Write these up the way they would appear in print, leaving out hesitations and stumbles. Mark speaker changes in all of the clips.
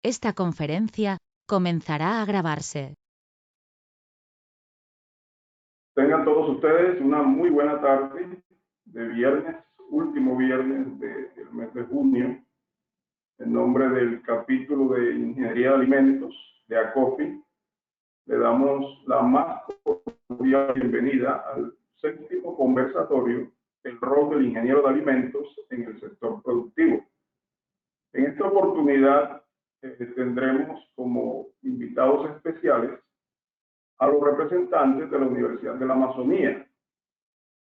Speaker 1: Esta conferencia comenzará a grabarse.
Speaker 2: Tengan todos ustedes una muy buena tarde de viernes, último viernes del mes de junio. En nombre del capítulo de Ingeniería de Alimentos de ACOFI, le damos la más cordial bienvenida al séptimo conversatorio El rol del ingeniero de alimentos en el sector productivo. En esta oportunidad tendremos como invitados especiales a los representantes de la Universidad de la Amazonía.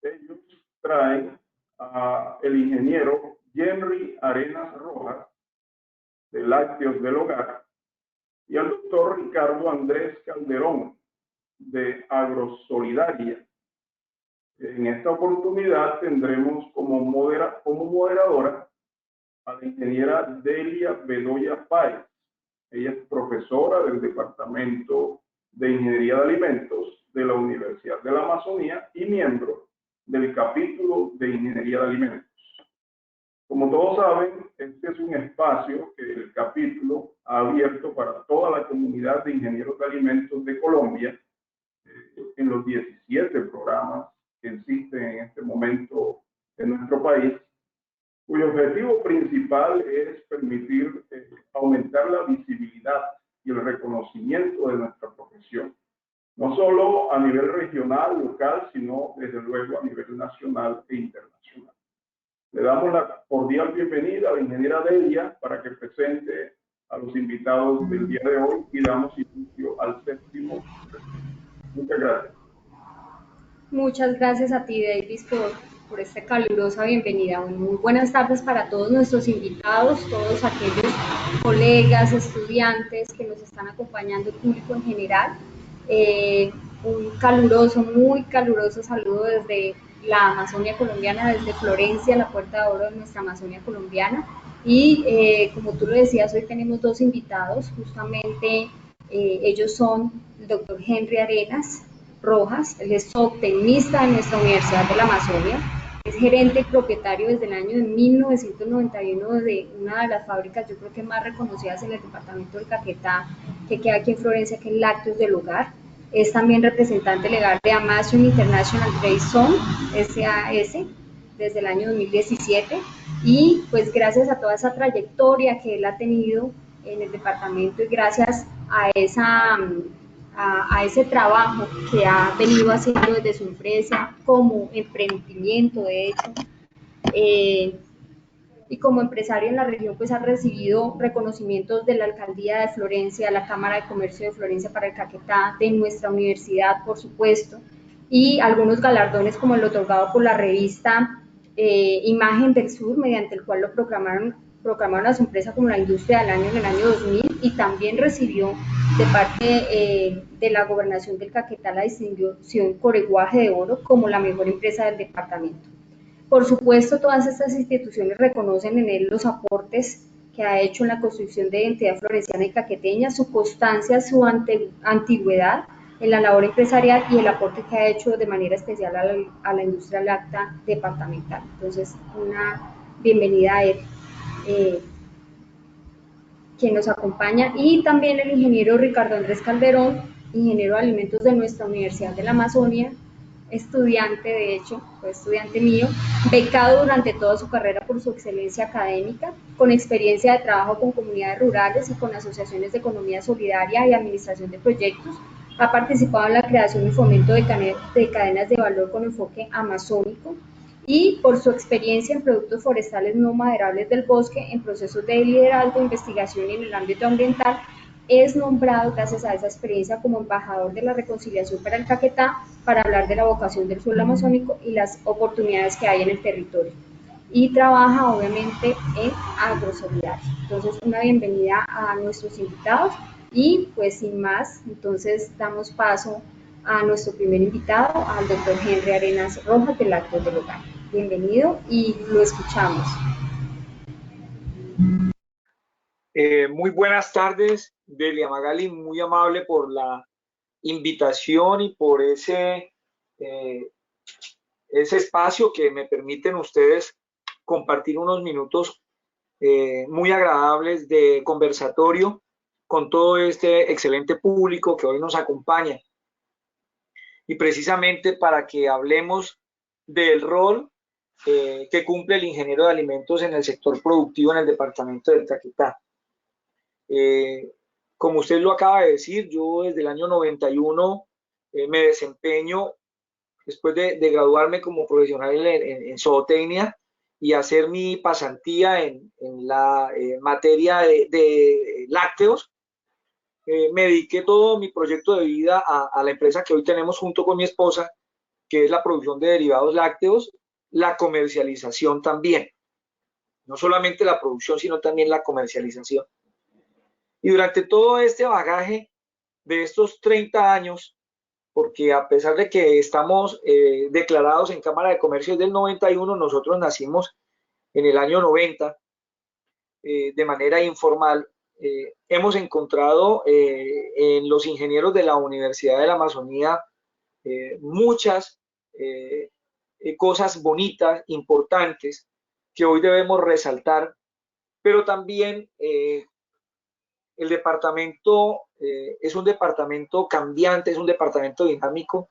Speaker 2: Ellos traen al ingeniero Henry Arenas Rojas, de Lácteos del Hogar, y al doctor Ricardo Andrés Calderón, de Agrosolidaria. En esta oportunidad tendremos como moderadora a la ingeniera Delia Bedoya Páez. Ella es profesora del Departamento de Ingeniería de Alimentos de la Universidad de la Amazonía y miembro del capítulo de Ingeniería de Alimentos. Como todos saben, este es un espacio que el capítulo ha abierto para toda la comunidad de ingenieros de alimentos de Colombia, en los 17 programas que existen en este momento en nuestro país, cuyo objetivo principal es permitir aumentar la visibilidad y el reconocimiento de nuestra profesión, no solo a nivel regional, local, sino desde luego a nivel nacional e internacional. Le damos la cordial bienvenida a la ingeniera Delia para que presente a los invitados del día de hoy y damos inicio al séptimo. Muchas gracias.
Speaker 3: Muchas gracias a ti, Davis, por esta calurosa bienvenida. Muy buenas tardes para todos nuestros invitados, todos aquellos colegas, estudiantes que nos están acompañando, el público en general. Un caluroso, muy caluroso saludo desde la Amazonia colombiana, desde Florencia, la puerta de oro de nuestra Amazonia colombiana. Y como tú lo decías, hoy tenemos dos invitados, justamente ellos son el doctor Henry Arenas Rojas, él es zootecnista de nuestra Universidad de la Amazonia, es gerente y propietario desde el año de 1991 de una de las fábricas, yo creo que más reconocidas en el departamento del Caquetá, que queda aquí en Florencia, que es Lácteos del Hogar. Es también representante legal de Amazon International Trade Zone, SAS, desde el año 2017, y pues gracias a toda esa trayectoria que él ha tenido en el departamento y gracias a ese trabajo que ha venido haciendo desde su empresa como emprendimiento, de hecho, y como empresario en la región, pues ha recibido reconocimientos de la Alcaldía de Florencia, la Cámara de Comercio de Florencia para el Caquetá, de nuestra universidad, por supuesto, y algunos galardones como el otorgado por la revista Imagen del Sur, mediante el cual lo proclamaron a su empresa como la industria del año en el año 2000, y también recibió de parte de la Gobernación del Caquetá la distinción Coreguaje de Oro como la mejor empresa del departamento. Por supuesto, todas estas instituciones reconocen en él los aportes que ha hecho en la construcción de identidad florenciana y caqueteña, su constancia, su antigüedad en la labor empresarial y el aporte que ha hecho de manera especial a la industria láctea departamental. Entonces, una bienvenida a él, quien nos acompaña, y también el ingeniero Ricardo Andrés Calderón, ingeniero de alimentos de nuestra Universidad de la Amazonia, estudiante, de hecho, fue estudiante mío, becado durante toda su carrera por su excelencia académica, con experiencia de trabajo con comunidades rurales y con asociaciones de economía solidaria y administración de proyectos. Ha participado en la creación y fomento de cadenas de valor con enfoque amazónico, y por su experiencia en productos forestales no maderables del bosque, en procesos de liderazgo, investigación y en el ámbito ambiental, es nombrado gracias a esa experiencia como embajador de la reconciliación para el Caquetá, para hablar de la vocación del suelo amazónico y las oportunidades que hay en el territorio. Y trabaja obviamente en Agrosolidaria. Entonces, una bienvenida a nuestros invitados y pues sin más, entonces damos paso a nuestro primer invitado, al doctor Henry Arenas Rojas de Lácteos del Hogar. Bienvenido y lo escuchamos.
Speaker 4: Muy buenas tardes, Delia Magali, muy amable por la invitación y por ese espacio que me permiten ustedes compartir unos minutos muy agradables de conversatorio con todo este excelente público que hoy nos acompaña. Y precisamente para que hablemos del rol que cumple el ingeniero de alimentos en el sector productivo en el departamento del Caquetá. Como usted lo acaba de decir, yo desde el año 91 me desempeño, después de graduarme como profesional en zootecnia y hacer mi pasantía en la materia de lácteos, me dediqué todo mi proyecto de vida a la empresa que hoy tenemos junto con mi esposa, que es la producción de derivados lácteos, la comercialización también. No solamente la producción, sino también la comercialización. Y durante todo este bagaje de estos 30 años, porque a pesar de que estamos declarados en Cámara de Comercio desde el 91, nosotros nacimos en el año 90 de manera informal. Hemos encontrado en los ingenieros de la Universidad de la Amazonía muchas cosas bonitas, importantes, que hoy debemos resaltar, pero también el departamento es un departamento cambiante, es un departamento dinámico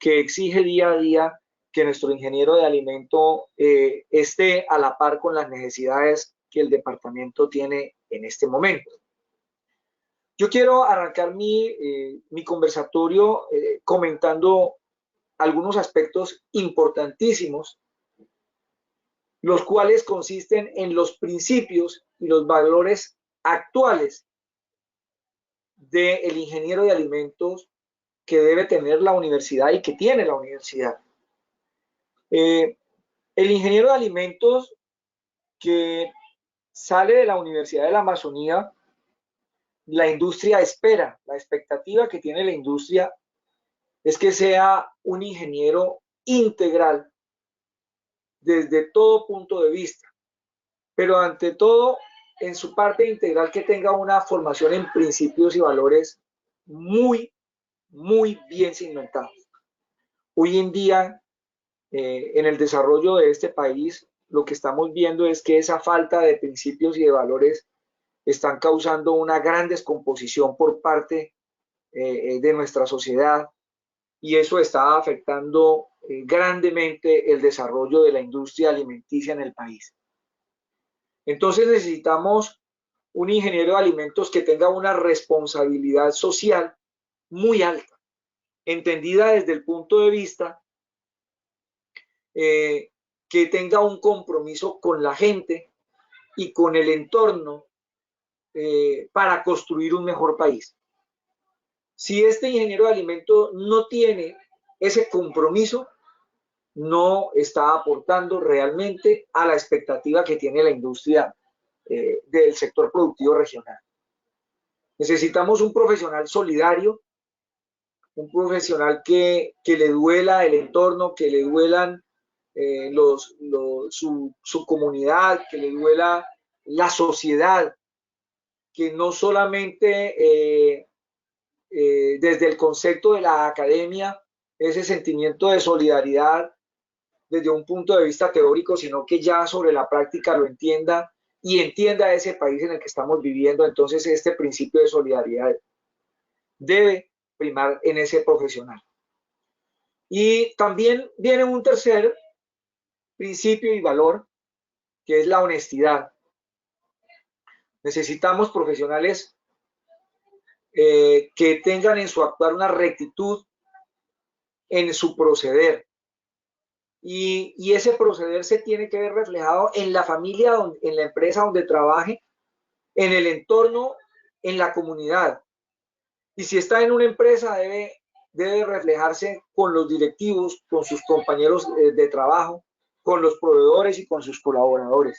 Speaker 4: que exige día a día que nuestro ingeniero de alimento esté a la par con las necesidades que el departamento tiene en este momento. Yo quiero arrancar mi conversatorio comentando algunos aspectos importantísimos, los cuales consisten en los principios y los valores actuales del ingeniero de alimentos que debe tener la universidad y que tiene la universidad. El ingeniero de alimentos que sale de la Universidad de la Amazonía, la industria espera, la expectativa que tiene la industria es que sea un ingeniero integral desde todo punto de vista, pero ante todo en su parte integral que tenga una formación en principios y valores muy bien cimentados. Hoy en día, en el desarrollo de este país, lo que estamos viendo es que esa falta de principios y de valores están causando una gran descomposición por parte de nuestra sociedad, y eso está afectando grandemente el desarrollo de la industria alimenticia en el país. Entonces necesitamos un ingeniero de alimentos que tenga una responsabilidad social muy alta, entendida desde el punto de vista que tenga un compromiso con la gente y con el entorno para construir un mejor país. Si este ingeniero de alimentos no tiene ese compromiso, no está aportando realmente a la expectativa que tiene la industria del sector productivo regional. Necesitamos un profesional solidario, un profesional que le duela el entorno, que le duelan su comunidad, que le duela la sociedad, que no solamente desde el concepto de la academia, ese sentimiento de solidaridad desde un punto de vista teórico, sino que ya sobre la práctica lo entienda y entienda ese país en el que estamos viviendo. Entonces este principio de solidaridad debe primar en ese profesional. Y también viene un tercer principio y valor, que es la honestidad. Necesitamos profesionales que tengan en su actuar una rectitud en su proceder. Y ese proceder se tiene que ver reflejado en la familia, en la empresa donde trabaje, en el entorno, en la comunidad. Y si está en una empresa, debe reflejarse con los directivos, con sus compañeros de trabajo, con los proveedores y con sus colaboradores.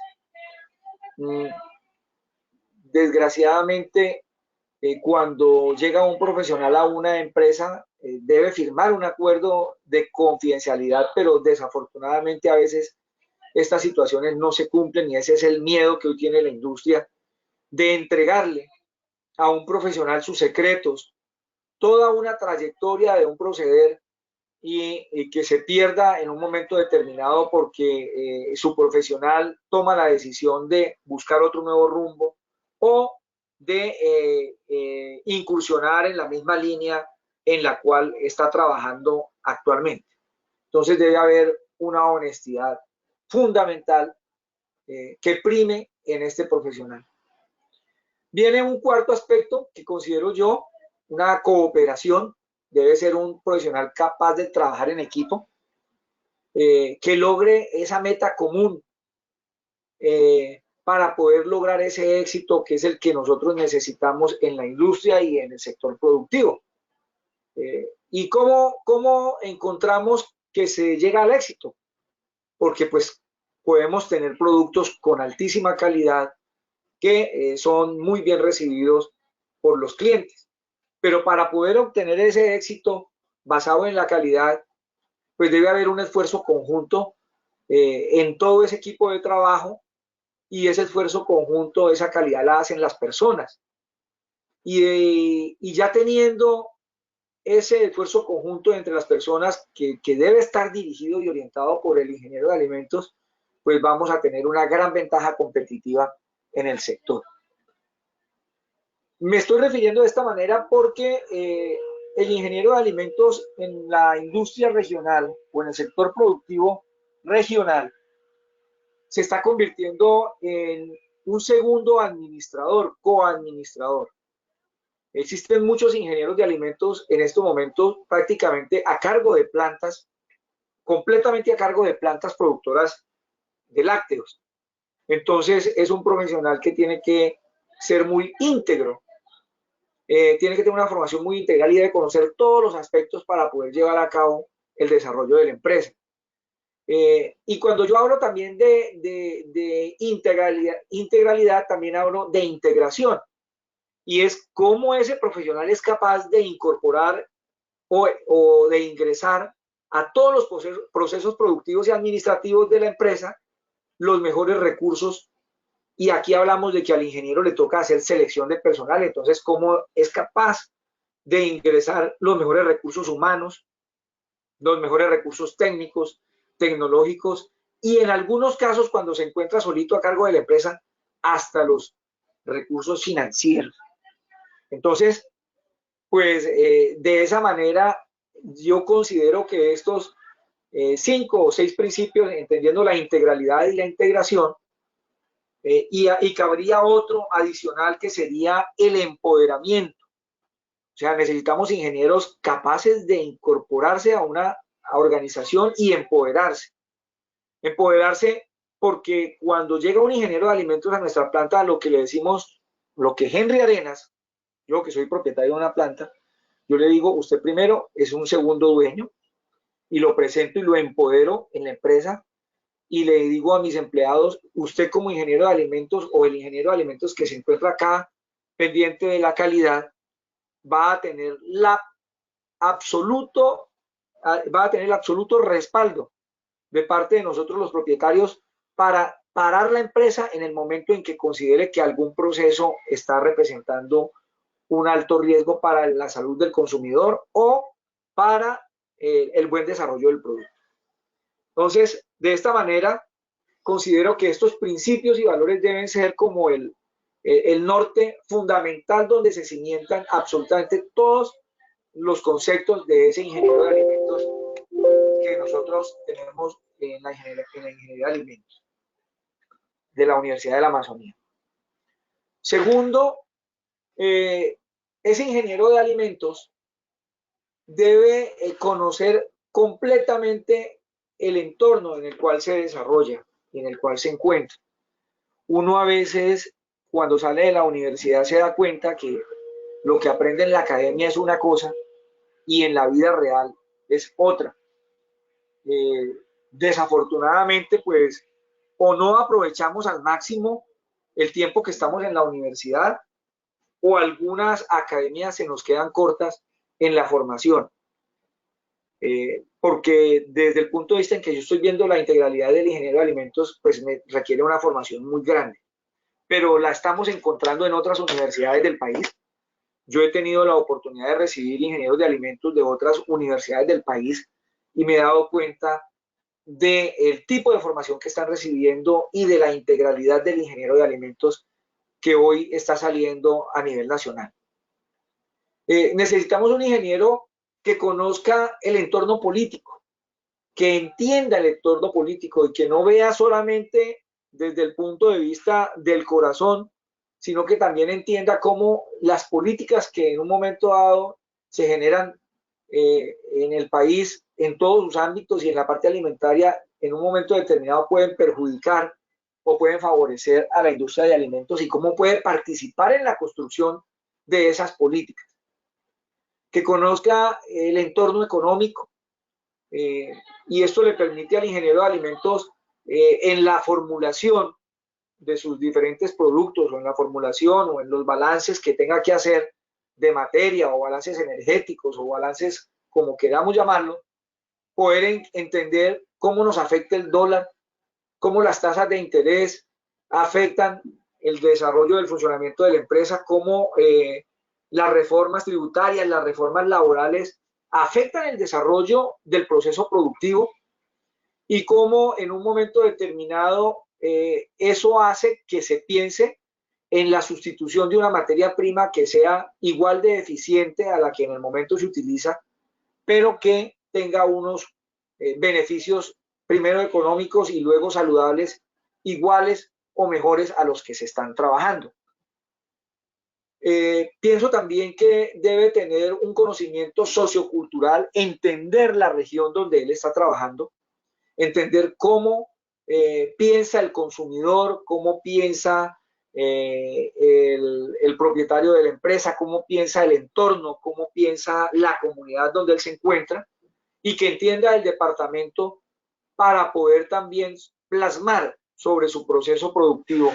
Speaker 4: Desgraciadamente, cuando llega un profesional a una empresa, debe firmar un acuerdo de confidencialidad, pero desafortunadamente a veces estas situaciones no se cumplen y ese es el miedo que hoy tiene la industria de entregarle a un profesional sus secretos, toda una trayectoria de un proceder y que se pierda en un momento determinado porque su profesional toma la decisión de buscar otro nuevo rumbo o de incursionar en la misma línea en la cual está trabajando actualmente. Entonces debe haber una honestidad fundamental que prime en este profesional. Viene un cuarto aspecto que considero yo, una cooperación. Debe ser un profesional capaz de trabajar en equipo, que logre esa meta común para poder lograr ese éxito que es el que nosotros necesitamos en la industria y en el sector productivo. ¿Y cómo encontramos que se llega al éxito? Porque pues podemos tener productos con altísima calidad que son muy bien recibidos por los clientes. Pero para poder obtener ese éxito basado en la calidad, pues debe haber un esfuerzo conjunto en todo ese equipo de trabajo, y ese esfuerzo conjunto, esa calidad la hacen las personas. Y ya teniendo ese esfuerzo conjunto entre las personas que debe estar dirigido y orientado por el ingeniero de alimentos, pues vamos a tener una gran ventaja competitiva en el sector. Me estoy refiriendo de esta manera porque el ingeniero de alimentos en la industria regional o en el sector productivo regional se está convirtiendo en un segundo administrador, coadministrador. Existen muchos ingenieros de alimentos en estos momentos prácticamente a cargo de plantas, completamente a cargo de plantas productoras de lácteos. Entonces es un profesional que tiene que ser muy íntegro, tiene que tener una formación muy integral y debe conocer todos los aspectos para poder llevar a cabo el desarrollo de la empresa. Y cuando yo hablo también de integralidad, también hablo de integración. Y es cómo ese profesional es capaz de incorporar o de ingresar a todos los procesos productivos y administrativos de la empresa los mejores recursos. Y aquí hablamos de que al ingeniero le toca hacer selección de personal. Entonces, cómo es capaz de ingresar los mejores recursos humanos, los mejores recursos técnicos, tecnológicos, y en algunos casos, cuando se encuentra solito a cargo de la empresa, hasta los recursos financieros. Entonces, pues de esa manera yo considero que estos 5 o 6 principios, entendiendo la integralidad y la integración, y cabría otro adicional que sería el empoderamiento. O sea, necesitamos ingenieros capaces de incorporarse a una organización y empoderarse. Empoderarse porque cuando llega un ingeniero de alimentos a nuestra planta, lo que le decimos, lo que Henry Arenas, yo que soy propietario de una planta, yo le digo, usted primero es un segundo dueño, y lo presento y lo empodero en la empresa, y le digo a mis empleados, usted como ingeniero de alimentos o el ingeniero de alimentos que se encuentra acá pendiente de la calidad, va a tener el absoluto respaldo de parte de nosotros los propietarios para parar la empresa en el momento en que considere que algún proceso está representando un alto riesgo para la salud del consumidor o para el buen desarrollo del producto. Entonces, de esta manera, considero que estos principios y valores deben ser como el norte fundamental donde se cimientan absolutamente todos los conceptos de ese ingeniero de alimentos que nosotros tenemos en la ingeniería de alimentos de la Universidad de la Amazonía. Segundo, ese ingeniero de alimentos debe conocer completamente el entorno en el cual se desarrolla y en el cual se encuentra. Uno a veces, cuando sale de la universidad, se da cuenta que lo que aprende en la academia es una cosa y en la vida real es otra. Desafortunadamente, pues, o no aprovechamos al máximo el tiempo que estamos en la universidad, o algunas academias se nos quedan cortas en la formación. Porque desde el punto de vista en que yo estoy viendo la integralidad del ingeniero de alimentos, pues me requiere una formación muy grande, pero la estamos encontrando en otras universidades del país. Yo he tenido la oportunidad de recibir ingenieros de alimentos de otras universidades del país y me he dado cuenta del tipo de formación que están recibiendo y de la integralidad del ingeniero de alimentos que hoy está saliendo a nivel nacional. Necesitamos un ingeniero que conozca el entorno político, que entienda el entorno político y que no vea solamente desde el punto de vista del corazón, sino que también entienda cómo las políticas que en un momento dado se generan en el país, en todos sus ámbitos y en la parte alimentaria, en un momento determinado pueden perjudicar o pueden favorecer a la industria de alimentos y cómo puede participar en la construcción de esas políticas. Que conozca el entorno económico, y esto le permite al ingeniero de alimentos en la formulación de sus diferentes productos o en la formulación o en los balances que tenga que hacer de materia o balances energéticos o balances como queramos llamarlo, poder entender cómo nos afecta el dólar, cómo las tasas de interés afectan el desarrollo del funcionamiento de la empresa, cómo las reformas tributarias, las reformas laborales afectan el desarrollo del proceso productivo y cómo en un momento determinado eso hace que se piense en la sustitución de una materia prima que sea igual de eficiente a la que en el momento se utiliza, pero que tenga unos beneficios primero económicos y luego saludables iguales o mejores a los que se están trabajando. Pienso también que debe tener un conocimiento sociocultural, entender la región donde él está trabajando, entender cómo piensa el consumidor, cómo piensa el propietario de la empresa, cómo piensa el entorno, cómo piensa la comunidad donde él se encuentra y que entienda el departamento para poder también plasmar sobre su proceso productivo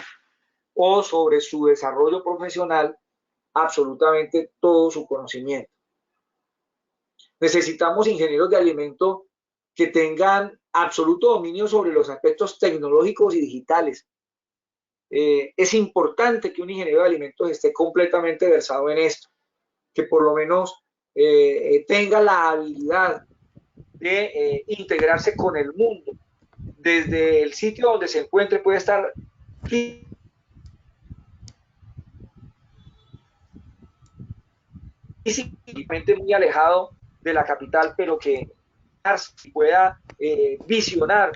Speaker 4: o sobre su desarrollo profesional absolutamente todo su conocimiento. Necesitamos ingenieros de alimento que tengan absoluto dominio sobre los aspectos tecnológicos y digitales. Es importante que un ingeniero de alimentos esté completamente versado en esto, que por lo menos tenga la habilidad de integrarse con el mundo. Desde el sitio donde se encuentre puede estar físicamente muy alejado de la capital, pero que pueda visionar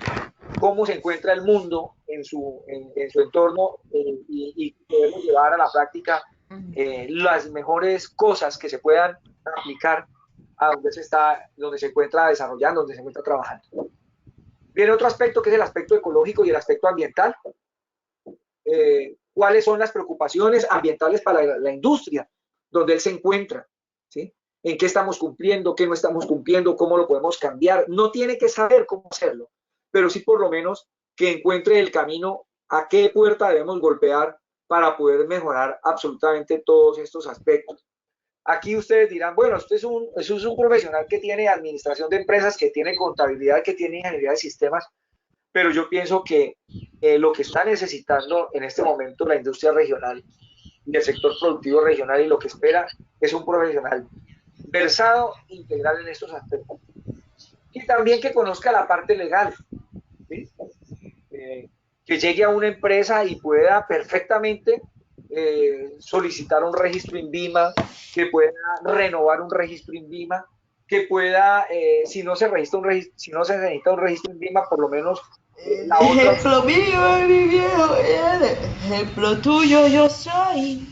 Speaker 4: cómo se encuentra el mundo en su entorno y poder llevar a la práctica las mejores cosas que se puedan aplicar a donde se encuentra desarrollando, donde se encuentra trabajando. Viene otro aspecto que es el aspecto ecológico y el aspecto ambiental. ¿Cuáles son las preocupaciones ambientales para la industria donde él se encuentra? ¿Sí? ¿En qué estamos cumpliendo? ¿Qué no estamos cumpliendo? ¿Cómo lo podemos cambiar? No tiene que saber cómo hacerlo, pero sí por lo menos que encuentre el camino a qué puerta debemos golpear para poder mejorar absolutamente todos estos aspectos. Aquí ustedes dirán, bueno, esto es un profesional que tiene administración de empresas, que tiene contabilidad, que tiene ingeniería de sistemas, pero yo pienso que lo que está necesitando en este momento la industria regional y el sector productivo regional y lo que espera es un profesional versado, integral en estos aspectos. Y también que conozca la parte legal, ¿sí? Que llegue a una empresa y pueda perfectamente solicitar un registro INVIMA, que pueda renovar un registro INVIMA, que pueda, si no se necesita un registro INVIMA, por lo menos
Speaker 5: la otra. Ejemplo mío, mi viejo, ejemplo tuyo yo soy.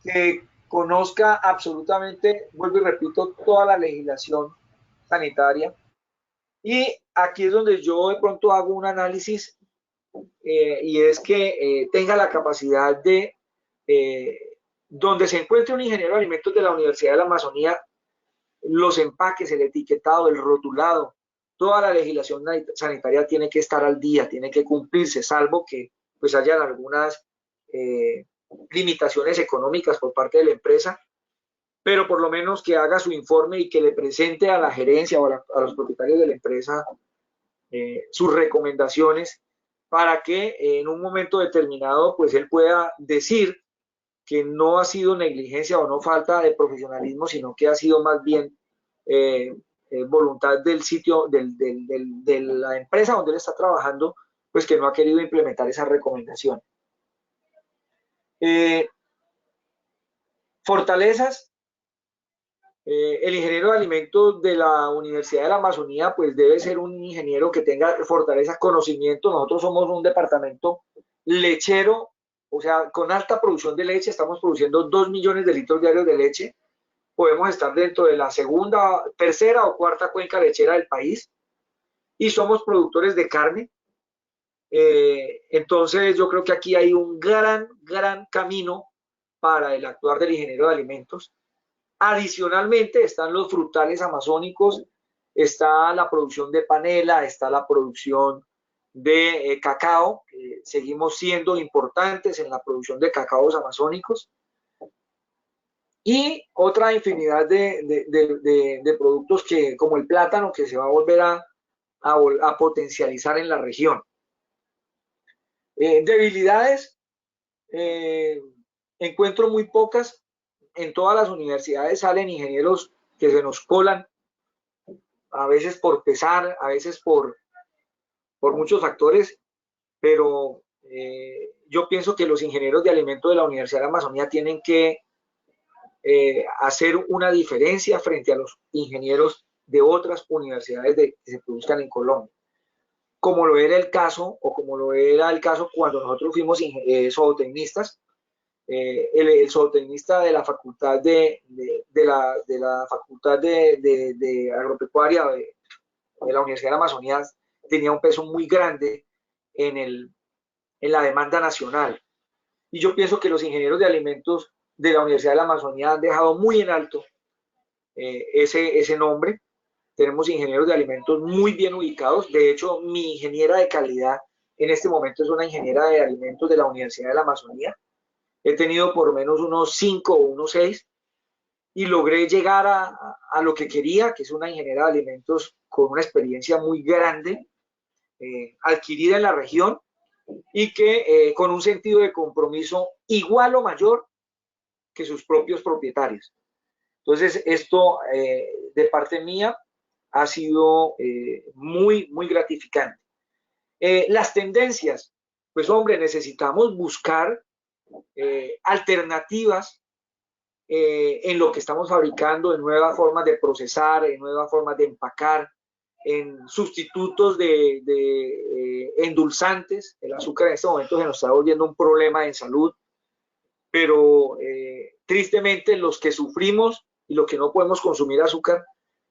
Speaker 4: Que conozca absolutamente, vuelvo y repito, toda la legislación sanitaria. Y aquí es donde yo de pronto hago un análisis y es que tenga la capacidad de, donde se encuentre un ingeniero de alimentos de la Universidad de la Amazonía, los empaques, el etiquetado, el rotulado, toda la legislación sanitaria tiene que estar al día, tiene que cumplirse, salvo que pues hayan algunas limitaciones económicas por parte de la empresa, pero por lo menos que haga su informe y que le presente a la gerencia o a los propietarios de la empresa sus recomendaciones para que en un momento determinado pues él pueda decir que no ha sido negligencia o no falta de profesionalismo, sino que ha sido más bien voluntad del sitio, de la empresa donde él está trabajando, pues que no ha querido implementar esa recomendación. Fortalezas. El ingeniero de alimentos de la Universidad de la Amazonía pues debe ser un ingeniero que tenga fortalezas, conocimiento. Nosotros somos un departamento lechero, o sea, con alta producción de leche. Estamos produciendo 2 millones de litros diarios de leche. Podemos estar dentro de la segunda, tercera o cuarta cuenca lechera del país, y somos productores de carne. Entonces yo creo que aquí hay un gran camino para el actuar del ingeniero de alimentos. Adicionalmente están los frutales amazónicos, está la producción de panela, está la producción de cacao. Seguimos siendo importantes en la producción de cacaos amazónicos, y otra infinidad de productos que, como el plátano, que se va a volver a potencializar en la región. Debilidades, encuentro muy pocas. En todas las universidades salen ingenieros que se nos colan, a veces por pesar, a veces por muchos factores, pero yo pienso que los ingenieros de alimentos de la Universidad de la Amazonía tienen que hacer una diferencia frente a los ingenieros de otras universidades que se produzcan en Colombia, como lo era el caso, o como lo era el caso cuando nosotros fuimos zootecnistas. El zootecnista de la facultad de la facultad de agropecuaria de la Universidad de la Amazonía tenía un peso muy grande en la demanda nacional, y yo pienso que los ingenieros de alimentos de la Universidad de la Amazonía han dejado muy en alto ese nombre. Tenemos ingenieros de alimentos muy bien ubicados. De hecho, mi ingeniera de calidad en este momento es una ingeniera de alimentos de la Universidad de la Amazonía. He tenido por lo menos unos 5 o unos 6, y logré llegar a lo que quería, que es una ingeniera de alimentos con una experiencia muy grande, adquirida en la región, y que con un sentido de compromiso igual o mayor que sus propios propietarios. Entonces, esto de parte mía ha sido muy gratificante. Las tendencias, pues hombre, necesitamos buscar alternativas en lo que estamos fabricando, en nuevas formas de procesar, en nuevas formas de empacar, en sustitutos de endulzantes. El azúcar en este momento se nos está volviendo un problema en salud, pero tristemente los que sufrimos y los que no podemos consumir azúcar,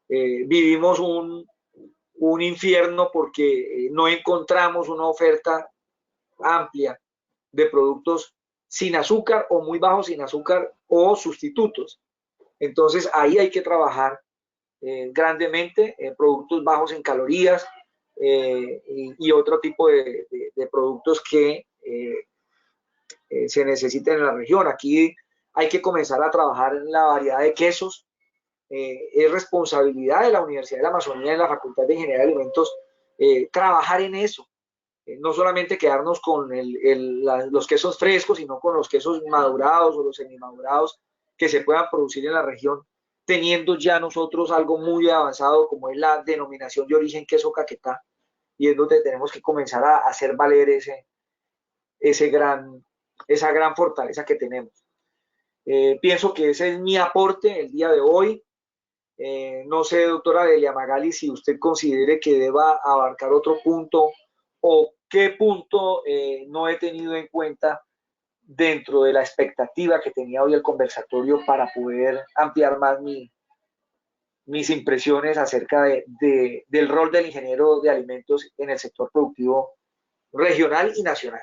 Speaker 4: vivimos un infierno, porque no encontramos una oferta amplia de productos sin azúcar o muy bajos sin azúcar o sustitutos. Entonces ahí hay que trabajar grandemente, productos bajos en calorías y otro tipo de productos que se necesiten en la región. Aquí hay que comenzar a trabajar en la variedad de quesos. Es responsabilidad de la Universidad de la Amazonía, en la Facultad de Ingeniería de Alimentos, trabajar en eso. No solamente quedarnos con los quesos frescos, sino con los quesos madurados o los semimadurados que se puedan producir en la región, teniendo ya nosotros algo muy avanzado como es la denominación de origen queso Caquetá, y es donde tenemos que comenzar a hacer valer esa gran fortaleza que tenemos. Pienso que ese es mi aporte el día de hoy. No sé, doctora Delia Magali, si usted considere que deba abarcar otro punto, o qué punto no he tenido en cuenta dentro de la expectativa que tenía hoy el conversatorio, para poder ampliar más mis impresiones acerca del rol del ingeniero de alimentos en el sector productivo regional y nacional.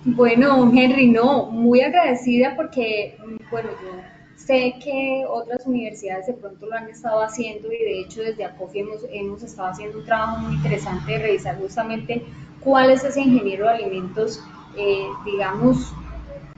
Speaker 3: Bueno, Henry, no, muy agradecida porque, bueno, yo sé que otras universidades de pronto lo han estado haciendo, y de hecho desde ACOFI hemos estado haciendo un trabajo muy interesante de revisar justamente cuál es ese ingeniero de alimentos, digamos,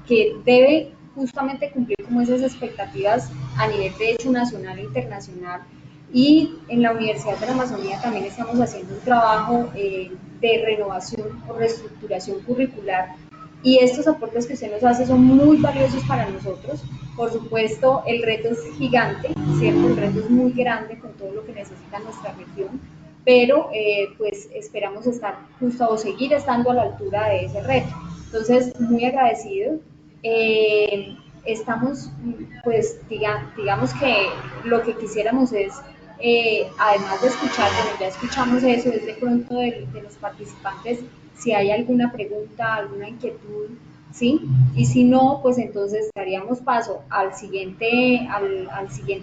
Speaker 3: que debe justamente cumplir como esas expectativas a nivel de hecho nacional e internacional. Y en la Universidad de la Amazonía también estamos haciendo un trabajo de renovación o reestructuración curricular y estos aportes que usted nos hace son muy valiosos para nosotros. Por supuesto, el reto es gigante, ¿cierto? El reto es muy grande con todo lo que necesita nuestra región, pero pues esperamos estar justo o seguir estando a la altura de ese reto. Entonces, muy agradecido. Estamos, pues, digamos que lo que quisiéramos es, además de escuchar, bueno, ya escuchamos eso, es de pronto de los participantes, si hay alguna pregunta, alguna inquietud, ¿sí? Y si no, pues entonces daríamos paso al siguiente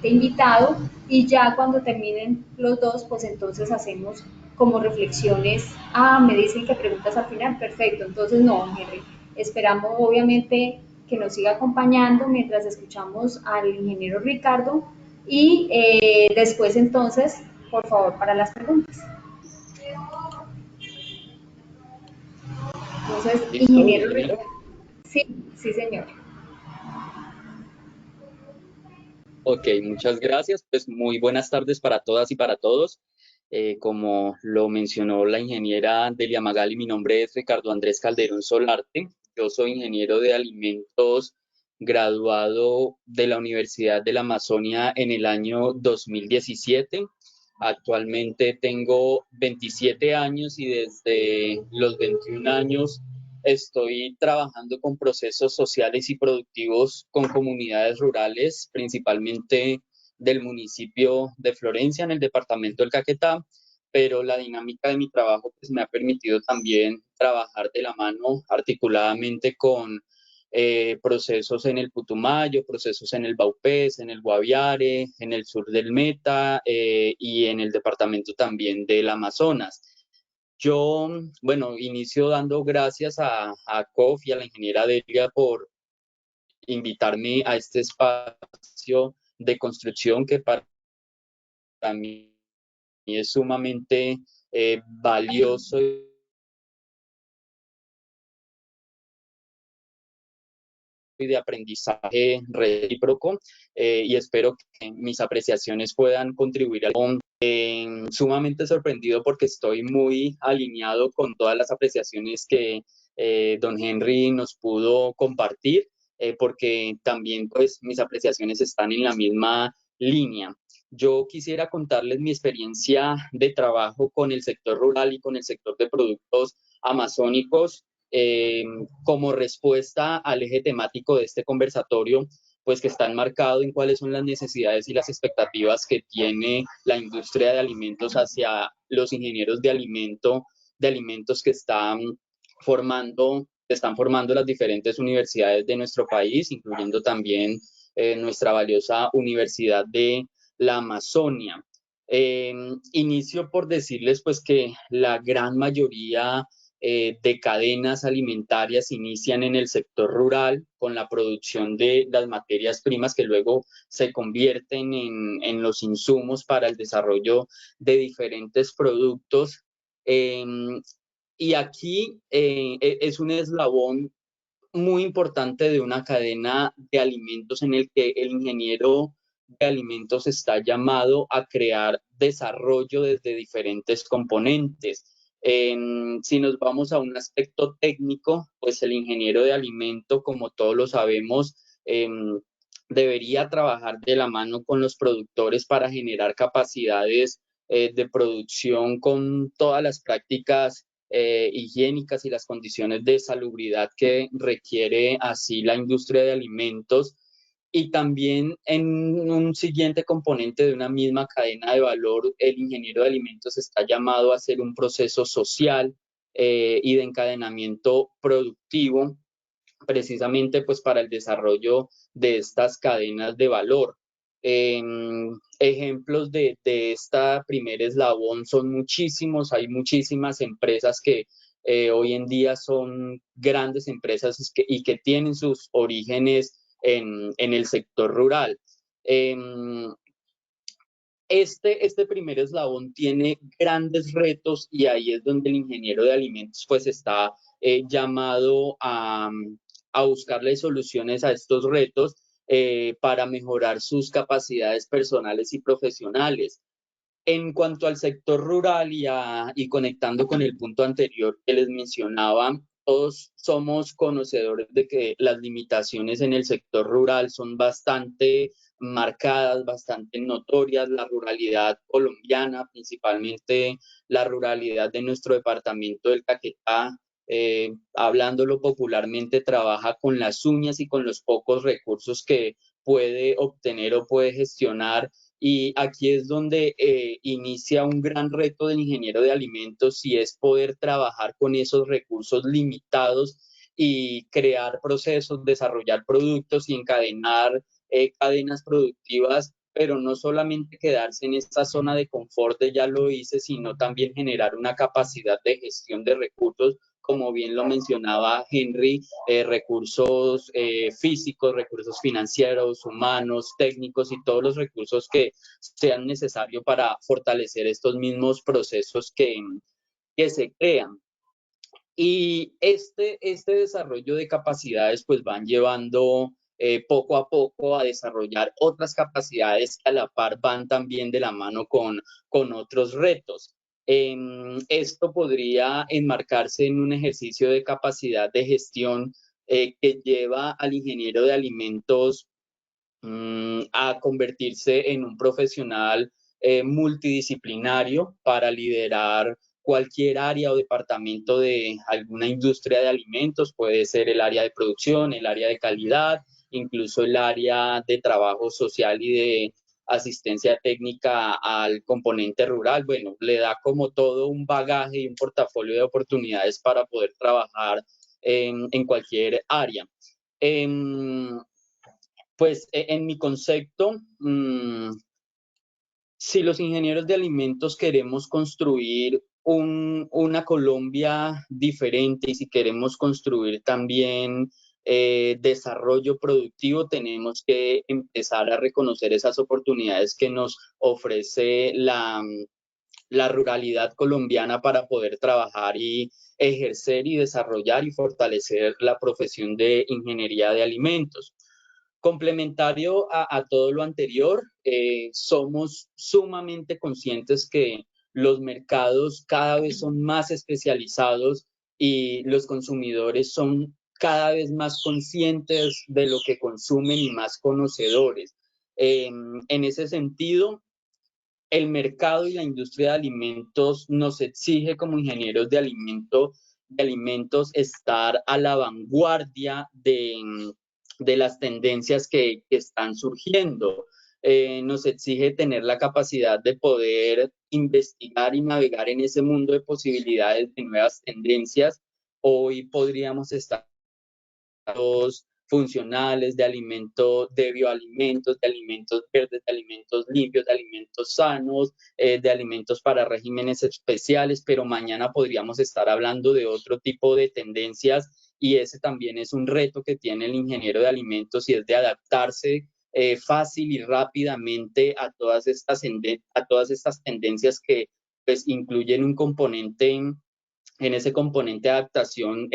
Speaker 3: invitado y ya cuando terminen los dos, pues entonces hacemos como reflexiones. Ah, me dicen que preguntas al final, perfecto. Entonces, no, Henry, esperamos obviamente que nos siga acompañando mientras escuchamos al ingeniero Ricardo y después entonces, por favor, para las preguntas. Entonces,
Speaker 6: ¿Listo,
Speaker 3: ingeniero
Speaker 6: ingeniero?
Speaker 3: Ricardo. Sí, sí, señor.
Speaker 6: Ok, muchas gracias. Pues muy buenas tardes para todas y para todos. Como lo mencionó la ingeniera Delia Magali, mi nombre es Ricardo Andrés Calderón Solarte. Yo soy ingeniero de alimentos graduado de la Universidad de la Amazonia en el año 2017. Actualmente tengo 27 años y desde los 21 años estoy trabajando con procesos sociales y productivos con comunidades rurales, principalmente del municipio de Florencia, en el departamento del Caquetá, pero la dinámica de mi trabajo pues, me ha permitido también trabajar de la mano articuladamente con procesos en el Putumayo, procesos en el Baupés, en el Guaviare, en el sur del Meta y en el departamento también del Amazonas. Yo, bueno, inicio dando gracias a COF y a la ingeniera Delia por invitarme a este espacio de construcción que para mí es sumamente valioso y de aprendizaje recíproco y espero que mis apreciaciones puedan contribuir a sumamente sorprendido porque estoy muy alineado con todas las apreciaciones que don Henry nos pudo compartir, porque también pues mis apreciaciones están en la misma línea. Yo quisiera contarles mi experiencia de trabajo con el sector rural y con el sector de productos amazónicos eh, como respuesta al eje temático de este conversatorio, pues que está enmarcado en cuáles son las necesidades y las expectativas que tiene la industria de alimentos hacia los ingenieros de alimentos que están formando las diferentes universidades de nuestro país, incluyendo también nuestra valiosa Universidad de la Amazonia. Inicio por decirles pues que la gran mayoría de cadenas alimentarias inician en el sector rural con la producción de las materias primas que luego se convierten en los insumos para el desarrollo de diferentes productos. Eh, y aquí es un eslabón muy importante de una cadena de alimentos en el que el ingeniero de alimentos está llamado a crear desarrollo desde diferentes componentes. Si nos vamos a un aspecto técnico, pues el ingeniero de alimento, como todos lo sabemos, debería trabajar de la mano con los productores para generar capacidades de producción con todas las prácticas higiénicas y las condiciones de salubridad que requiere así la industria de alimentos. Y también en un siguiente componente de una misma cadena de valor, el ingeniero de alimentos está llamado a hacer un proceso social y de encadenamiento productivo, precisamente pues para el desarrollo de estas cadenas de valor. Ejemplos de esta primer eslabón son muchísimos, hay muchísimas empresas que hoy en día son grandes empresas y que tienen sus orígenes en el sector rural. Este primer eslabón tiene grandes retos y ahí es donde el ingeniero de alimentos pues está llamado a buscarle soluciones a estos retos para mejorar sus capacidades personales y profesionales. En cuanto al sector rural y conectando con el punto anterior que les mencionaba, todos somos conocedores de que las limitaciones en el sector rural son bastante marcadas, bastante notorias. La ruralidad colombiana, principalmente la ruralidad de nuestro departamento del Caquetá, hablándolo popularmente, trabaja con las uñas y con los pocos recursos que puede obtener o puede gestionar. Y aquí es donde inicia un gran reto del ingeniero de alimentos, y es poder trabajar con esos recursos limitados y crear procesos, desarrollar productos y encadenar cadenas productivas, pero no solamente quedarse en esta zona de confort de ya lo hice, sino también generar una capacidad de gestión de recursos, como bien lo mencionaba Henry, recursos físicos, recursos financieros, humanos, técnicos y todos los recursos que sean necesarios para fortalecer estos mismos procesos que se crean. Y este desarrollo de capacidades pues van llevando poco a poco a desarrollar otras capacidades que a la par van también de la mano con otros retos. Esto podría enmarcarse en un ejercicio de capacidad de gestión que lleva al ingeniero de alimentos a convertirse en un profesional multidisciplinario para liderar cualquier área o departamento de alguna industria de alimentos. Puede ser el área de producción, el área de calidad, incluso el área de trabajo social y de asistencia técnica al componente rural. Bueno, le da como todo un bagaje y un portafolio de oportunidades para poder trabajar en cualquier área. Pues en mi concepto, si los ingenieros de alimentos queremos construir una Colombia diferente, y si queremos construir también desarrollo productivo, tenemos que empezar a reconocer esas oportunidades que nos ofrece la ruralidad colombiana para poder trabajar y ejercer y desarrollar y fortalecer la profesión de ingeniería de alimentos. Complementario a todo lo anterior, somos sumamente conscientes que los mercados cada vez son más especializados y los consumidores son cada vez más conscientes de lo que consumen y más conocedores. En ese sentido, el mercado y la industria de alimentos nos exige como ingenieros de alimentos estar a la vanguardia de las tendencias que están surgiendo. Nos exige tener la capacidad de poder investigar y navegar en ese mundo de posibilidades de nuevas tendencias. Hoy podríamos estar funcionales, de alimentos, de bioalimentos, de alimentos verdes, de alimentos limpios, de alimentos sanos, de alimentos para regímenes especiales, pero mañana podríamos estar hablando de otro tipo de tendencias, y ese también es un reto que tiene el ingeniero de alimentos, y es de adaptarse fácil y rápidamente a todas estas tendencias que pues incluyen un componente en ese componente de adaptación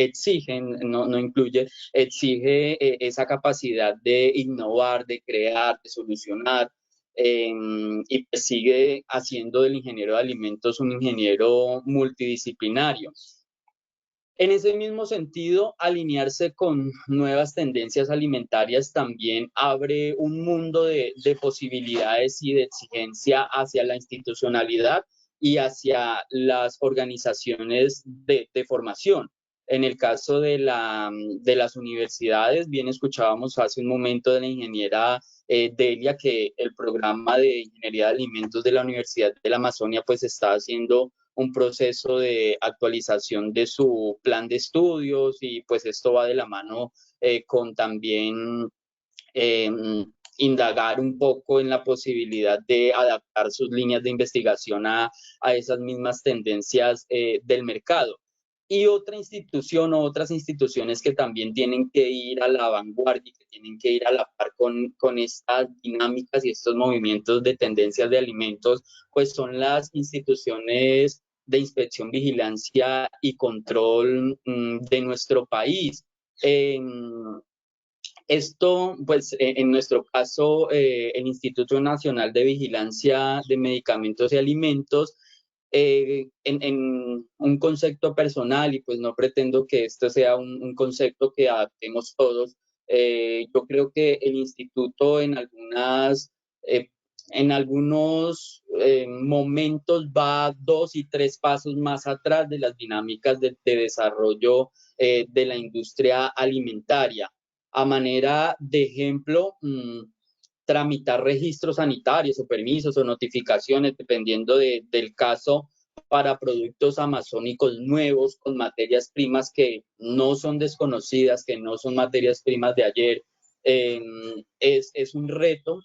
Speaker 6: no incluye, exige esa capacidad de innovar, de crear, de solucionar, y pues sigue haciendo del ingeniero de alimentos un ingeniero multidisciplinario. En ese mismo sentido, alinearse con nuevas tendencias alimentarias también abre un mundo de posibilidades y de exigencia hacia la institucionalidad y hacia las organizaciones de formación. En el caso de las universidades, bien escuchábamos hace un momento de la ingeniera Delia, que el programa de ingeniería de alimentos de la Universidad de la Amazonia pues está haciendo un proceso de actualización de su plan de estudios, y pues esto va de la mano con también eh, indagar un poco en la posibilidad de adaptar sus líneas de investigación a esas mismas tendencias del mercado. Y otra institución o otras instituciones que también tienen que ir a la vanguardia, que tienen que ir a la par con estas dinámicas y estos movimientos de tendencias de alimentos, pues son las instituciones de inspección, vigilancia y control de nuestro país. Esto, pues, en nuestro caso, el Instituto Nacional de Vigilancia de Medicamentos y Alimentos En un concepto personal, y pues no pretendo que esto sea un concepto que adaptemos todos, yo creo que el instituto eh, en algunos momentos va 2 y 3 pasos más atrás de las dinámicas de desarrollo de la industria alimentaria. A manera de ejemplo, tramitar registros sanitarios o permisos o notificaciones, dependiendo del caso, para productos amazónicos nuevos con materias primas que no son desconocidas, que no son materias primas de ayer. Es un reto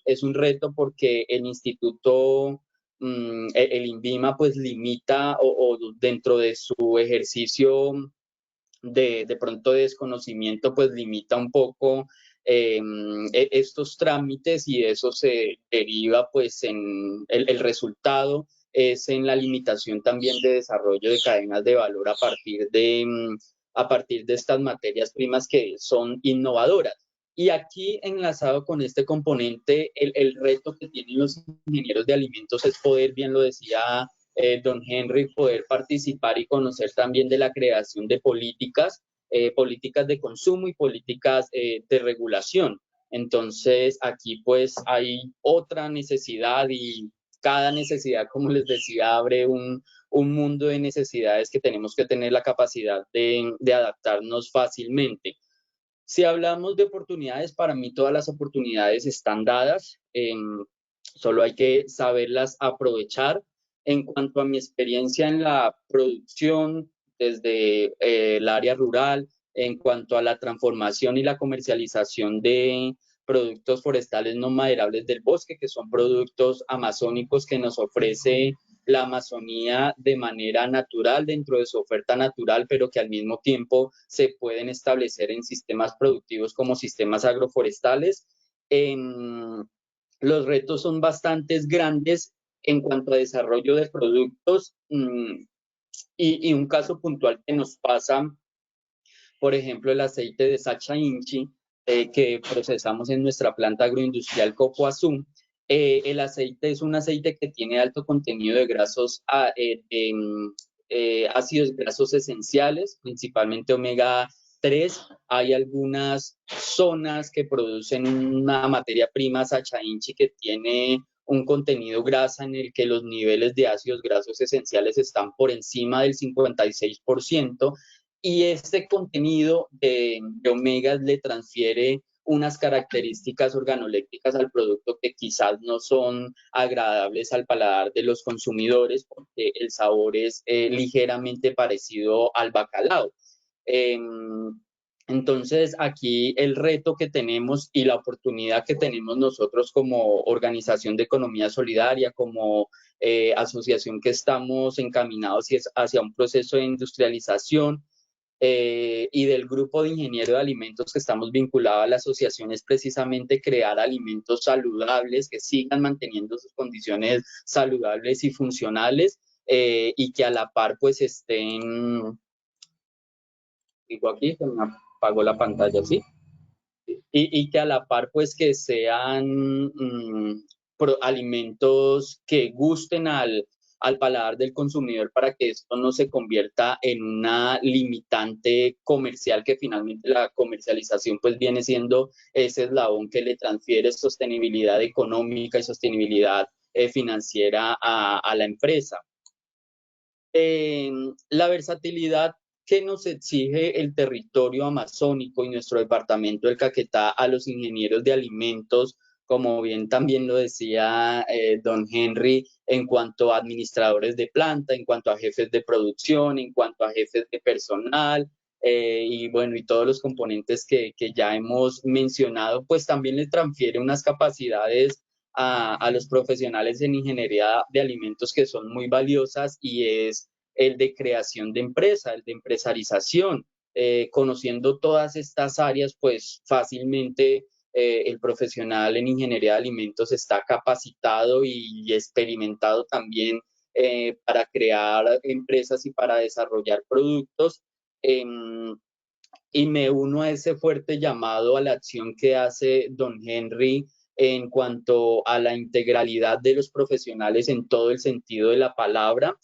Speaker 6: porque el instituto, el INVIMA, pues limita o dentro de su ejercicio de pronto de desconocimiento, pues limita un poco estos trámites, y eso se deriva pues en el resultado es en la limitación también de desarrollo de cadenas de valor a partir de estas materias primas que son innovadoras. Y aquí, enlazado con este componente, el reto que tienen los ingenieros de alimentos es poder, bien lo decía don Henry, poder participar y conocer también de la creación de políticas de consumo y políticas de regulación. Entonces, aquí pues hay otra necesidad, y cada necesidad, como les decía, abre un mundo de necesidades que tenemos que tener la capacidad de adaptarnos fácilmente. Si hablamos de oportunidades, para mí todas las oportunidades están dadas, solo hay que saberlas aprovechar. En cuanto a mi experiencia en la producción desde el área rural, en cuanto a la transformación y la comercialización de productos forestales no maderables del bosque, que son productos amazónicos que nos ofrece la Amazonía de manera natural dentro de su oferta natural, pero que al mismo tiempo se pueden establecer en sistemas productivos como sistemas agroforestales. Los retos son bastante grandes en cuanto a desarrollo de productos, y un caso puntual que nos pasa, por ejemplo, el aceite de Sacha Inchi, que procesamos en nuestra planta agroindustrial Cocoazú. El aceite es un aceite que tiene alto contenido de ácidos grasos esenciales, principalmente omega 3. Hay algunas zonas que producen una materia prima, Sacha Inchi, que tiene un contenido grasa en el que los niveles de ácidos grasos esenciales están por encima del 56%, y este contenido de omegas le transfiere unas características organolépticas al producto que quizás no son agradables al paladar de los consumidores, porque el sabor es ligeramente parecido al bacalao. Entonces, aquí el reto que tenemos y la oportunidad que tenemos nosotros como organización de economía solidaria, como asociación que estamos encaminados hacia un proceso de industrialización, y del grupo de ingenieros de alimentos que estamos vinculados a la asociación, es precisamente crear alimentos saludables que sigan manteniendo sus condiciones saludables y funcionales, y que a la par pues estén, digo aquí, se me apagó la pantalla, ¿sí? Y que a la par pues que sean alimentos que gusten al paladar del consumidor, para que esto no se convierta en una limitante comercial, que finalmente la comercialización pues viene siendo ese eslabón que le transfiere sostenibilidad económica y sostenibilidad financiera a la empresa. La versatilidad que nos exige el territorio amazónico y nuestro departamento del Caquetá a los ingenieros de alimentos, como bien también lo decía don Henry, en cuanto a administradores de planta, en cuanto a jefes de producción, en cuanto a jefes de personal, y bueno, y todos los componentes que ya hemos mencionado, pues también le transfiere unas capacidades a los profesionales en ingeniería de alimentos que son muy valiosas, y es el de creación de empresa, el de empresarización. Conociendo todas estas áreas, pues fácilmente el profesional en ingeniería de alimentos está capacitado y experimentado también para crear empresas y para desarrollar productos. Y me uno a ese fuerte llamado a la acción que hace don Henry en cuanto a la integralidad de los profesionales en todo el sentido de la palabra.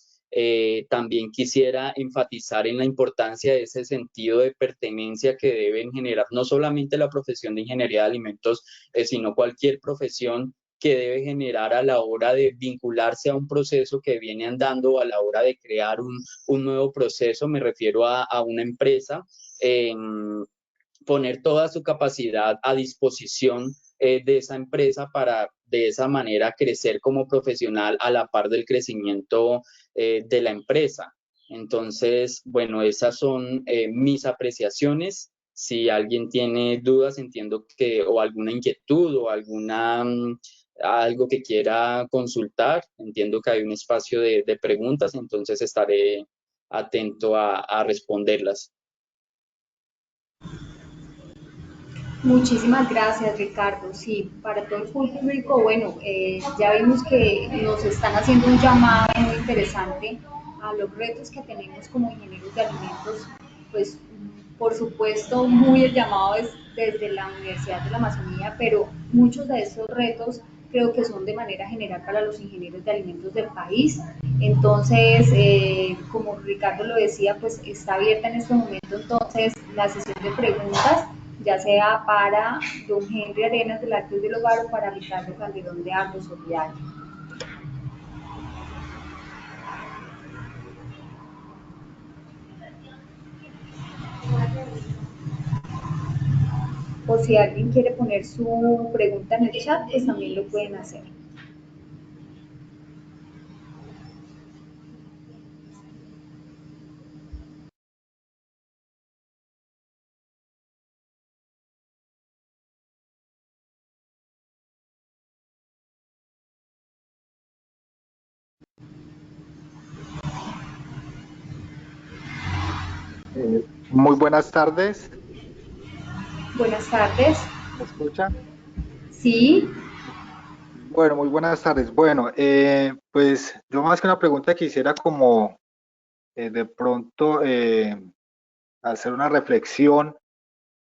Speaker 6: También quisiera enfatizar en la importancia de ese sentido de pertenencia que deben generar no solamente la profesión de ingeniería de alimentos, sino cualquier profesión que debe generar a la hora de vincularse a un proceso que viene andando, a la hora de crear un nuevo proceso. Me refiero a una empresa. Poner toda su capacidad a disposición de esa empresa para de esa manera crecer como profesional a la par del crecimiento de la empresa. Entonces, bueno, esas son mis apreciaciones. Si alguien tiene dudas, entiendo que, o alguna inquietud o alguna, algo que quiera consultar, entiendo que hay un espacio de preguntas, entonces estaré atento a responderlas.
Speaker 3: Muchísimas gracias, Ricardo. Sí, para todo el público, bueno, ya vimos que nos están haciendo un llamado muy interesante a los retos que tenemos como ingenieros de alimentos. Pues, por supuesto, muy el llamado es desde la Universidad de la Amazonía, pero muchos de estos retos creo que son de manera general para los ingenieros de alimentos del país. Entonces, como Ricardo lo decía, pues está abierta en este momento entonces la sesión de preguntas, ya sea para don Henry Arenas del Arcos del Hogar o para Ricardo Calderón de Agrosolidario. O si alguien quiere poner su pregunta en el chat, pues también lo pueden hacer.
Speaker 7: Muy buenas tardes,
Speaker 3: Buenas tardes.
Speaker 7: ¿me escuchan?
Speaker 3: Sí,
Speaker 7: Bueno, muy buenas tardes. Bueno, pues yo más que una pregunta quisiera como de pronto hacer una reflexión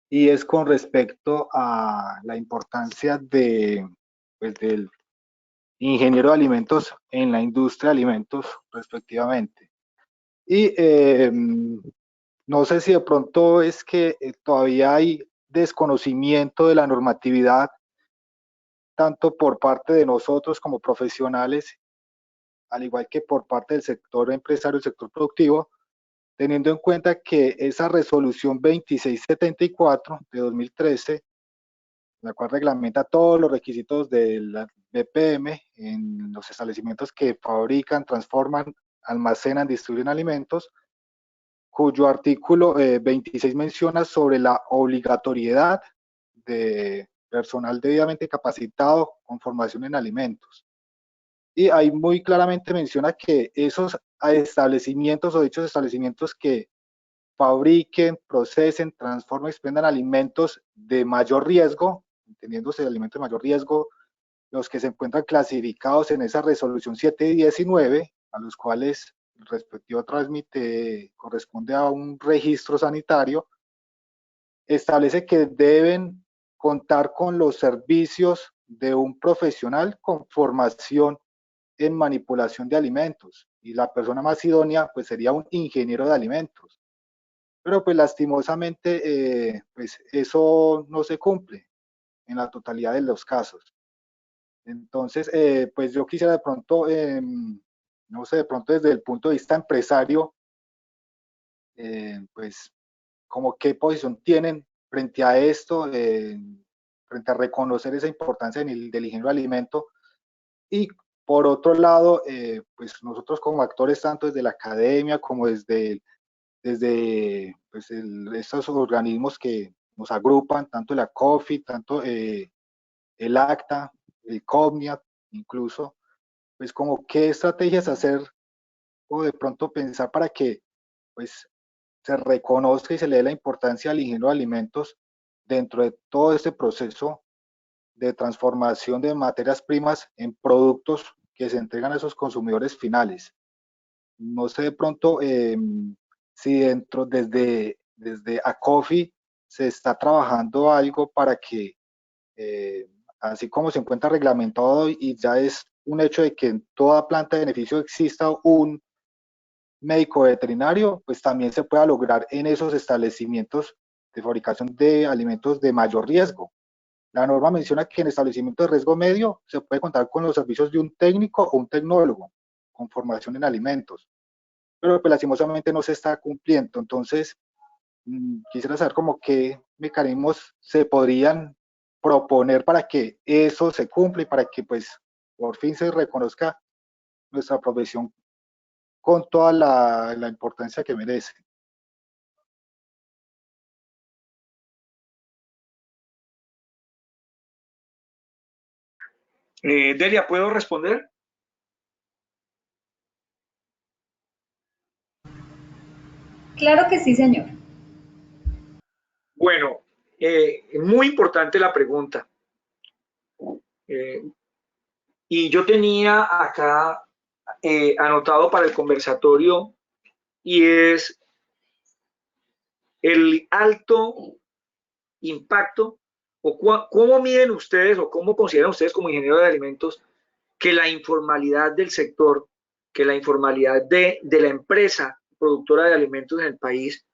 Speaker 7: y es con respecto a la importancia de, pues, del ingeniero de alimentos en la industria de alimentos respectivamente. Y no sé si de pronto es que todavía hay desconocimiento de la normatividad tanto por parte de nosotros como profesionales, al igual que por parte del sector empresario, el sector productivo, teniendo en cuenta que esa resolución 2674 de 2013, la cual reglamenta todos los requisitos de la BPM en los establecimientos que fabrican, transforman, almacenan, distribuyen alimentos, cuyo artículo 26 menciona sobre la obligatoriedad de personal debidamente capacitado con formación en alimentos. Y ahí muy claramente menciona que esos establecimientos o dichos establecimientos que fabriquen, procesen, transformen, expendan alimentos de mayor riesgo, entendiéndose de alimentos de mayor riesgo, los que se encuentran clasificados en esa resolución 719, a los cuales el respectivo trámite corresponde a un registro sanitario, establece que deben contar con los servicios de un profesional con formación en manipulación de alimentos, y la persona más idónea pues sería un ingeniero de alimentos, pero pues lastimosamente pues eso no se cumple en la totalidad de los casos. Entonces pues yo quisiera de pronto no sé, de pronto desde el punto de vista empresario, pues como qué posición tienen frente a esto, frente a reconocer esa importancia del ingeniero de alimento. Y por otro lado, pues nosotros como actores, tanto desde la academia como desde pues estos organismos que nos agrupan, tanto la COFI, tanto el ACTA, el COMNIA, incluso, pues como qué estrategias hacer o de pronto pensar para que pues se reconozca y se le dé la importancia al ingeniero de alimentos dentro de todo este proceso de transformación de materias primas en productos que se entregan a esos consumidores finales. No sé de pronto si dentro desde ACOFI se está trabajando algo para que, así como se encuentra reglamentado y ya es un hecho de que en toda planta de beneficio exista médico veterinario, pues también se pueda lograr en esos establecimientos de fabricación de alimentos de mayor riesgo. La norma menciona que en establecimientos de riesgo medio se puede contar con los servicios de un técnico o un tecnólogo con formación en alimentos, pero pues lastimosamente no se está cumpliendo. Entonces, quisiera saber como qué mecanismos se podrían proponer para que eso se cumpla y para que pues por fin se reconozca nuestra profesión con toda la importancia que merece.
Speaker 4: Delia, ¿puedo responder?
Speaker 3: Claro que sí, señor.
Speaker 4: Bueno, muy importante la pregunta. Y yo tenía acá anotado para el conversatorio, y es el alto impacto, o cómo miden ustedes o cómo consideran ustedes como ingenieros de alimentos que la informalidad del sector, que la informalidad de la empresa productora de alimentos en el país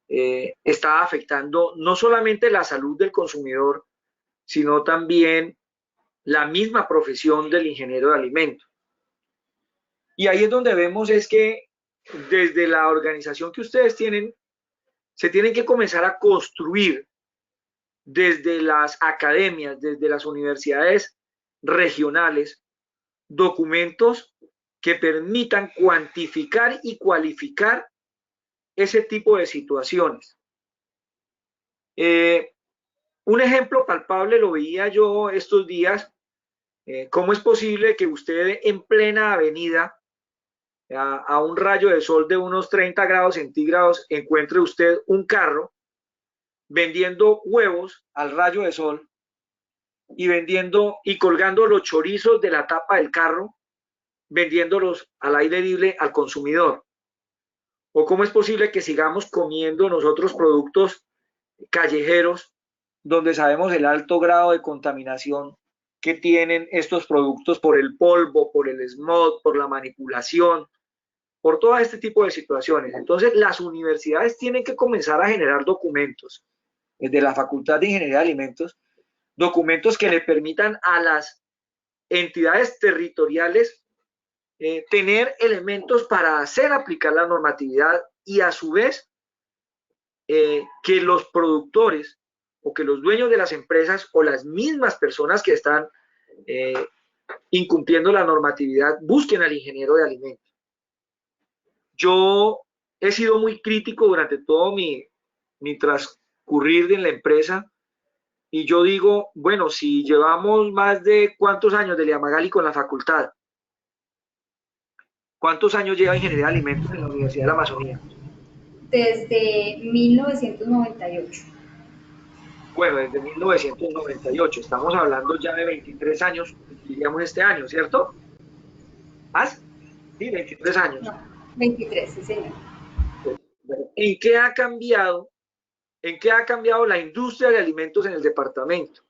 Speaker 4: está afectando no solamente la salud del consumidor, sino también la misma profesión del ingeniero de alimentos. Y ahí es donde vemos es que desde la organización que ustedes tienen, se tienen que comenzar a construir desde las academias, desde las universidades regionales, documentos que permitan cuantificar y cualificar ese tipo de situaciones. Un ejemplo palpable lo veía yo estos días. ¿Cómo es posible que usted en plena avenida, a un rayo de sol de unos 30 grados centígrados, encuentre usted un carro vendiendo huevos al rayo de sol y vendiendo y colgando los chorizos de la tapa del carro, vendiéndolos al aire libre al consumidor? ¿O cómo es posible que sigamos comiendo nosotros productos callejeros donde sabemos el alto grado de contaminación que tienen estos productos por el polvo, por el smog, por la manipulación, por todo este tipo de situaciones? Entonces, las universidades tienen que comenzar a generar documentos, desde la Facultad de Ingeniería de Alimentos, documentos que le permitan a las entidades territoriales tener elementos para hacer aplicar la normatividad, y a su vez que los productores o que los dueños de las empresas o las mismas personas que están incumpliendo la normatividad busquen al ingeniero de alimentos. Yo he sido muy crítico durante todo mi transcurrir en la empresa, y yo digo, bueno, si llevamos más de ¿cuántos años de Liamagali con la facultad? ¿Cuántos años lleva Ingeniería de Alimentos en la Universidad de la Amazonía?
Speaker 3: Desde 1998.
Speaker 4: Bueno, desde 1998, estamos hablando ya de 23 años, diríamos este año, ¿cierto? ¿Más? Sí, 23 años.
Speaker 3: No, 23, sí, señor.
Speaker 4: ¿En qué ha cambiado? ¿En qué ha cambiado la industria de alimentos en el departamento?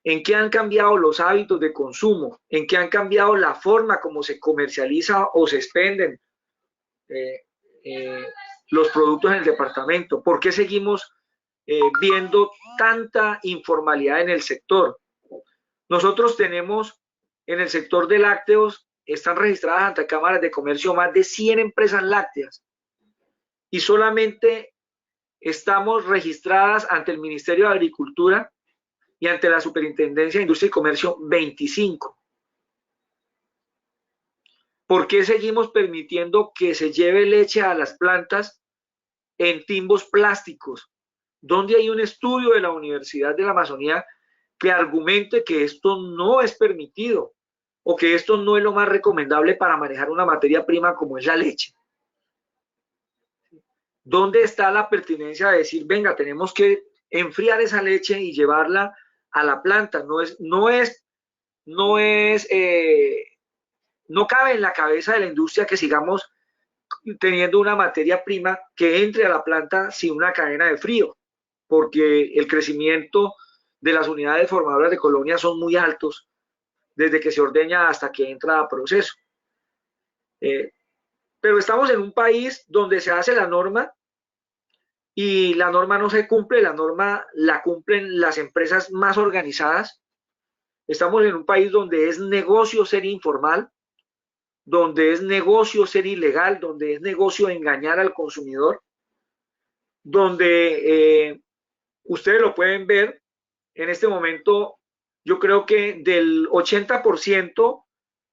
Speaker 4: ¿En qué han cambiado los hábitos de consumo? ¿En qué han cambiado la forma como se comercializa o se expenden los productos en el departamento? ¿Por qué seguimos viendo tanta informalidad en el sector? Nosotros tenemos en el sector de lácteos, están registradas ante cámaras de comercio más de 100 empresas lácteas, y solamente estamos registradas ante el Ministerio de Agricultura y ante la Superintendencia de Industria y Comercio 25. ¿Por qué seguimos permitiendo que se lleve leche a las plantas en timbos plásticos? ¿Dónde hay un estudio de la Universidad de la Amazonía que argumente que esto no es permitido o que esto no es lo más recomendable para manejar una materia prima como es la leche? ¿Dónde está la pertinencia de decir, venga, tenemos que enfriar esa leche y llevarla a la planta? No cabe en la cabeza de la industria que sigamos teniendo una materia prima que entre a la planta sin una cadena de frío, porque el crecimiento de las unidades formadoras de colonia son muy altos desde que se ordeña hasta que entra a proceso. pero estamos en un país donde se hace la norma y la norma no se cumple, la norma la cumplen las empresas más organizadas. Estamos en un país donde es negocio ser informal, donde es negocio ser ilegal, donde es negocio engañar al consumidor, donde ustedes lo pueden ver en este momento. Yo creo que del 80%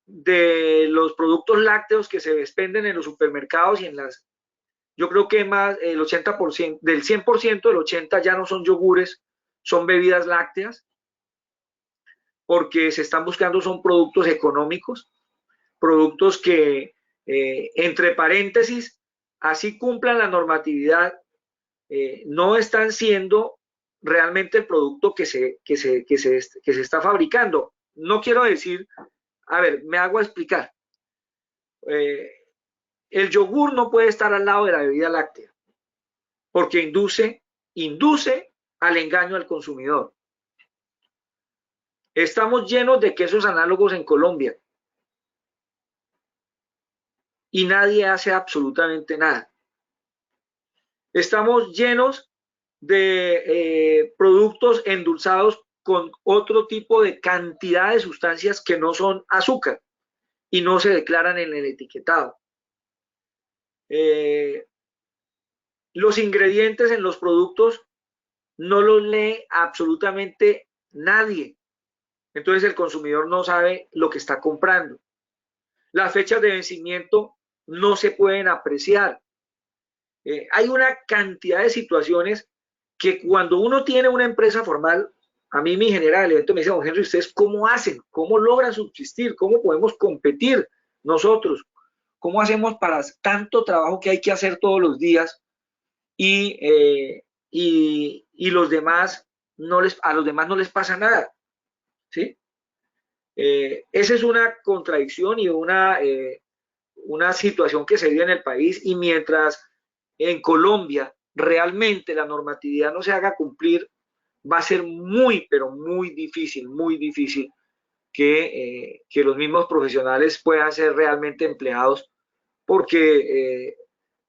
Speaker 4: de los productos lácteos que se venden en los supermercados y en las, yo creo que más el 80%, del 100%, el 80% ya no son yogures, son bebidas lácteas, porque se están buscando son productos económicos, productos que, entre paréntesis, así cumplan la normatividad, no están siendo realmente el producto que se está fabricando. No quiero decir, a ver, me hago explicar. El yogur no puede estar al lado de la bebida láctea, porque induce al engaño al consumidor. Estamos llenos de quesos análogos en Colombia y nadie hace absolutamente nada. Estamos llenos de productos endulzados con otro tipo de cantidad de sustancias que no son azúcar y no se declaran en el etiquetado. Los ingredientes en los productos no los lee absolutamente nadie. Entonces el consumidor no sabe lo que está comprando. Las fechas de vencimiento no se pueden apreciar. Hay una cantidad de situaciones que cuando uno tiene una empresa formal, a mí mi gerente del evento me dice, don Henry, ¿ustedes cómo hacen? ¿Cómo logran subsistir? ¿Cómo podemos competir nosotros? ¿Cómo hacemos para tanto trabajo que hay que hacer todos los días? Y los demás a los demás no les pasa nada, ¿sí? Esa es una contradicción y una situación que se vive en el país, y mientras en Colombia realmente la normatividad no se haga cumplir, va a ser muy, pero muy difícil que los mismos profesionales puedan ser realmente empleados, porque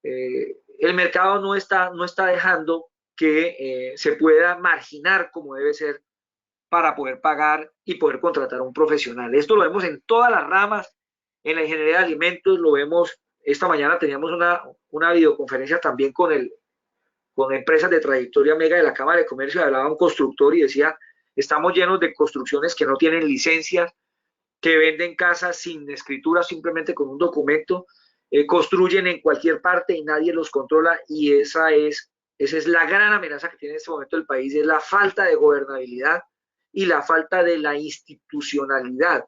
Speaker 4: el mercado no está dejando que se pueda marginar como debe ser para poder pagar y poder contratar a un profesional. Esto lo vemos en todas las ramas, en la ingeniería de alimentos, lo vemos. Esta mañana teníamos una videoconferencia también con empresas de trayectoria mega de la Cámara de Comercio, hablaba un constructor y decía, estamos llenos de construcciones que no tienen licencias, que venden casas sin escritura, simplemente con un documento, construyen en cualquier parte y nadie los controla, y esa es la gran amenaza que tiene en este momento el país, es la falta de gobernabilidad y la falta de la institucionalidad,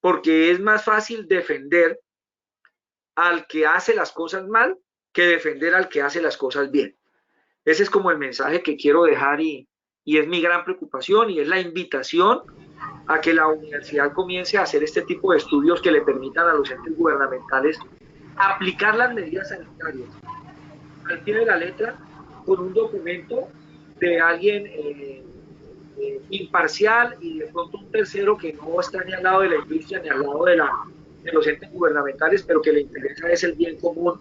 Speaker 4: porque es más fácil defender al que hace las cosas mal que defender al que hace las cosas bien. Ese es como el mensaje que quiero dejar, y es mi gran preocupación, y es la invitación a que la universidad comience a hacer este tipo de estudios que le permitan a los entes gubernamentales aplicar las medidas sanitarias al pie de la letra, con un documento de alguien imparcial y de pronto un tercero que no está ni al lado de la industria ni al lado de los entes gubernamentales, pero que le interesa es el bien común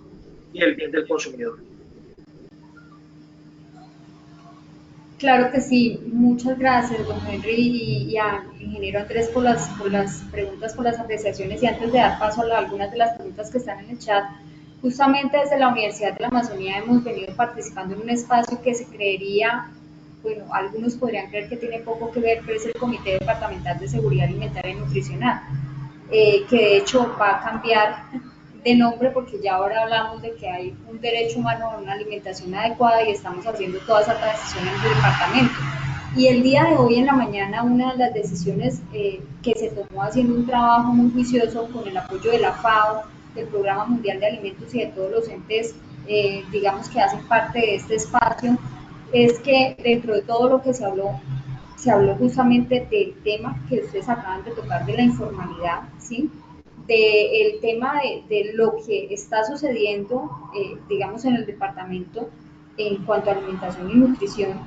Speaker 4: y el bien del consumidor.
Speaker 3: Claro que sí, muchas gracias, don Henry, y al ingeniero Andrés por las preguntas, por las apreciaciones. Y antes de dar paso a algunas de las preguntas que están en el chat, justamente desde la Universidad de la Amazonía hemos venido participando en un espacio que se creería, bueno, algunos podrían creer que tiene poco que ver, pero es el Comité Departamental de Seguridad Alimentaria y Nutricional, que de hecho va a cambiar de nombre, porque ya ahora hablamos de que hay un derecho humano a una alimentación adecuada y estamos haciendo toda esa transición en el departamento. Y el día de hoy en la mañana, una de las decisiones que se tomó haciendo un trabajo muy juicioso con el apoyo de la FAO, del Programa Mundial de Alimentos y de todos los entes, digamos, que hacen parte de este espacio, es que dentro de todo lo que se habló justamente del tema que ustedes acaban de tocar, de la informalidad, ¿sí? Del tema de lo que está sucediendo, digamos, en el departamento en cuanto a alimentación y nutrición.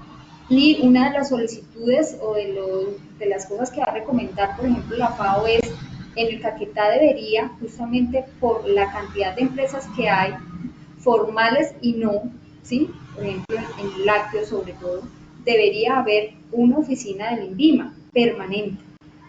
Speaker 3: Y una de las solicitudes o de las cosas que va a recomendar, por ejemplo, la FAO, es en el Caquetá debería, justamente por la cantidad de empresas que hay, formales y no, ¿sí? Por ejemplo, en lácteos sobre todo, debería haber una oficina del INVIMA permanente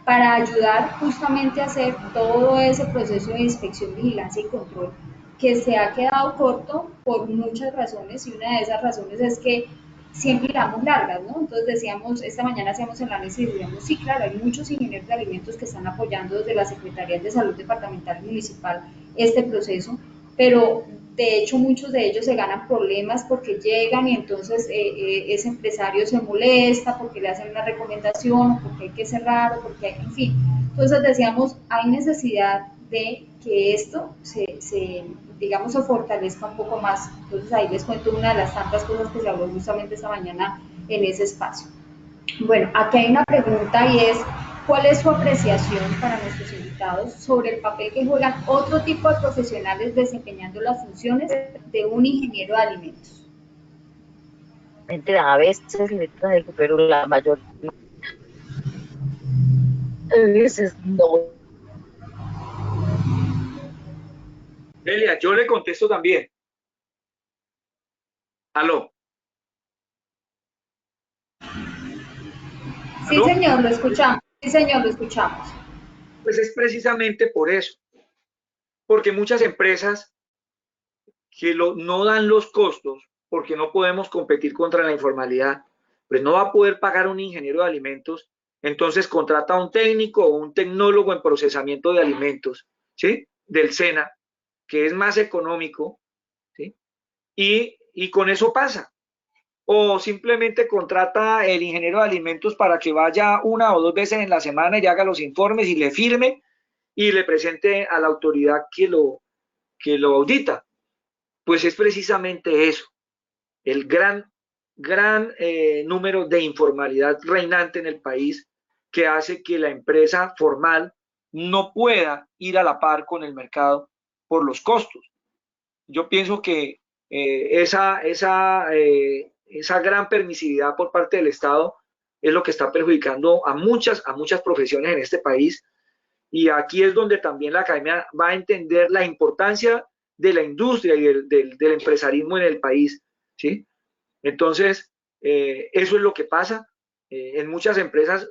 Speaker 3: para ayudar justamente a hacer todo ese proceso de inspección, vigilancia y control que se ha quedado corto por muchas razones, y una de esas razones es que siempre le damos largas, ¿no? Entonces decíamos, esta mañana hacíamos el análisis y decíamos, sí, claro, hay muchos ingenieros de alimentos que están apoyando desde la Secretaría de Salud Departamental y Municipal este proceso, pero de hecho muchos de ellos se ganan problemas porque llegan y entonces ese empresario se molesta porque le hacen una recomendación, o porque hay que cerrar, o porque hay, en fin. Entonces decíamos, hay necesidad de que esto digamos, se fortalezca un poco más. Entonces ahí les cuento una de las tantas cosas que se habló justamente esta mañana en ese espacio. Bueno, aquí hay una pregunta y es, ¿cuál es su apreciación para nuestros invitados sobre el papel que juegan otro tipo de profesionales desempeñando las funciones de un ingeniero de alimentos?
Speaker 5: Mentira, a veces le traigo, pero la mayoría veces no.
Speaker 4: Delia, yo le contesto también. Aló.
Speaker 3: Sí,
Speaker 4: ¿Aló?
Speaker 3: señor, lo escuchamos. Sí, señor, lo escuchamos.
Speaker 4: Pues es precisamente por eso, porque muchas empresas que no dan los costos, porque no podemos competir contra la informalidad, pues no va a poder pagar un ingeniero de alimentos, entonces contrata a un técnico o un tecnólogo en procesamiento de alimentos, ¿sí? Del SENA, que es más económico, ¿sí? Y con eso pasa. O simplemente contrata el ingeniero de alimentos para que vaya una o dos veces en la semana y haga los informes y le firme y le presente a la autoridad que lo audita. Pues es precisamente eso, el gran número de informalidad reinante en el país que hace que la empresa formal no pueda ir a la par con el mercado por los costos. Yo pienso que esa gran permisividad por parte del Estado es lo que está perjudicando a muchas profesiones en este país, y aquí es donde también la academia va a entender la importancia de la industria y del empresarismo en el país, ¿sí? Entonces, eso es lo que pasa. En muchas empresas,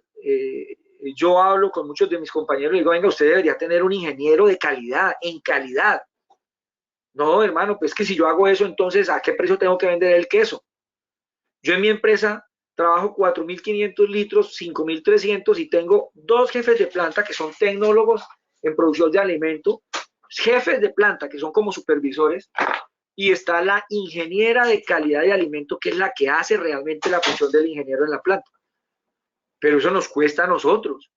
Speaker 4: yo hablo con muchos de mis compañeros y digo, venga, usted debería tener un ingeniero de calidad, en calidad. No, hermano, pues que si yo hago eso, entonces, ¿a qué precio tengo que vender el queso? Yo en mi empresa trabajo 4.500 litros, 5.300, y tengo dos jefes de planta que son tecnólogos en producción de alimento, jefes de planta que son como supervisores, y está la ingeniera de calidad de alimento, que es la que hace realmente la función del ingeniero en la planta. Pero eso nos cuesta a nosotros.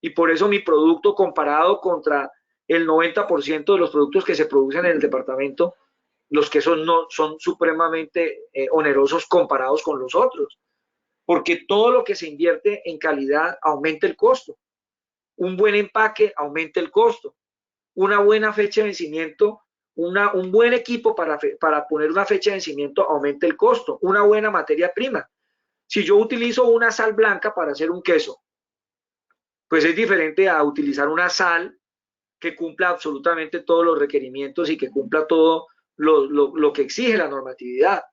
Speaker 4: Y por eso mi producto, comparado contra el 90% de los productos que se producen en el departamento, los quesos no son supremamente onerosos comparados con los otros, porque todo lo que se invierte en calidad aumenta el costo. Un buen empaque aumenta el costo. Una buena fecha de vencimiento, un buen equipo para poner una fecha de vencimiento aumenta el costo. Una buena materia prima. Si yo utilizo una sal blanca para hacer un queso, pues es diferente a utilizar una sal que cumpla absolutamente todos los requerimientos y que cumpla todo lo que exige la normatividad.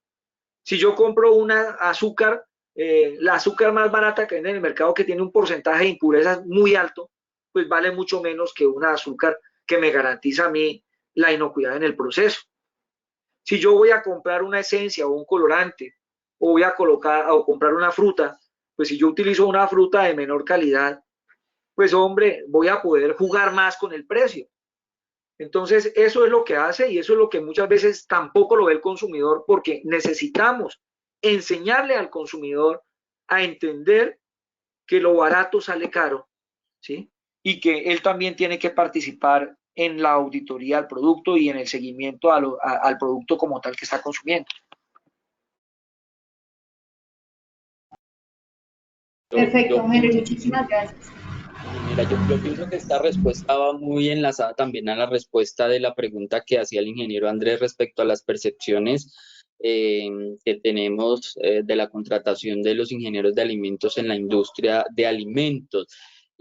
Speaker 4: Si yo compro una azúcar, la azúcar más barata que hay en el mercado, que tiene un porcentaje de impurezas muy alto, pues vale mucho menos que una azúcar que me garantiza a mí la inocuidad en el proceso. Si yo voy a comprar una esencia o un colorante, o voy a colocar o comprar una fruta, pues si yo utilizo una fruta de menor calidad, pues hombre, voy a poder jugar más con el precio. Entonces, eso es lo que hace, y eso es lo que muchas veces tampoco lo ve el consumidor, porque necesitamos enseñarle al consumidor a entender que lo barato sale caro, ¿sí? Y que él también tiene que participar en la auditoría al producto y en el seguimiento al producto como tal que está consumiendo.
Speaker 3: Perfecto, Henry, muchísimas gracias.
Speaker 6: Mira, yo pienso que esta respuesta va muy enlazada también a la respuesta de la pregunta que hacía el ingeniero Andrés respecto a las percepciones que tenemos de la contratación de los ingenieros de alimentos en la industria de alimentos.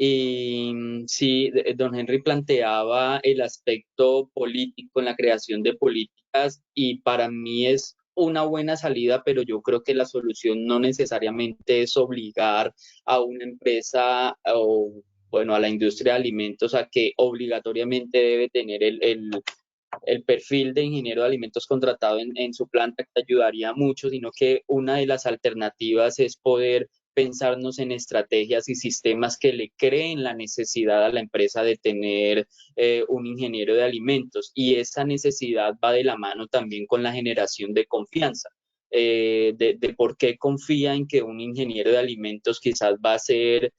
Speaker 6: Y sí, don Henry planteaba el aspecto político en la creación de políticas y para mí es una buena salida, pero yo creo que la solución no necesariamente es obligar a una empresa o, bueno, a la industria de alimentos a que obligatoriamente debe tener el perfil de ingeniero de alimentos contratado en su planta, que ayudaría mucho, sino que una de las alternativas es poder pensarnos en estrategias y sistemas que le creen la necesidad a la empresa de tener un ingeniero de alimentos. Y esa necesidad va de la mano también con la generación de confianza. De por qué confía en que un ingeniero de alimentos quizás va a hacer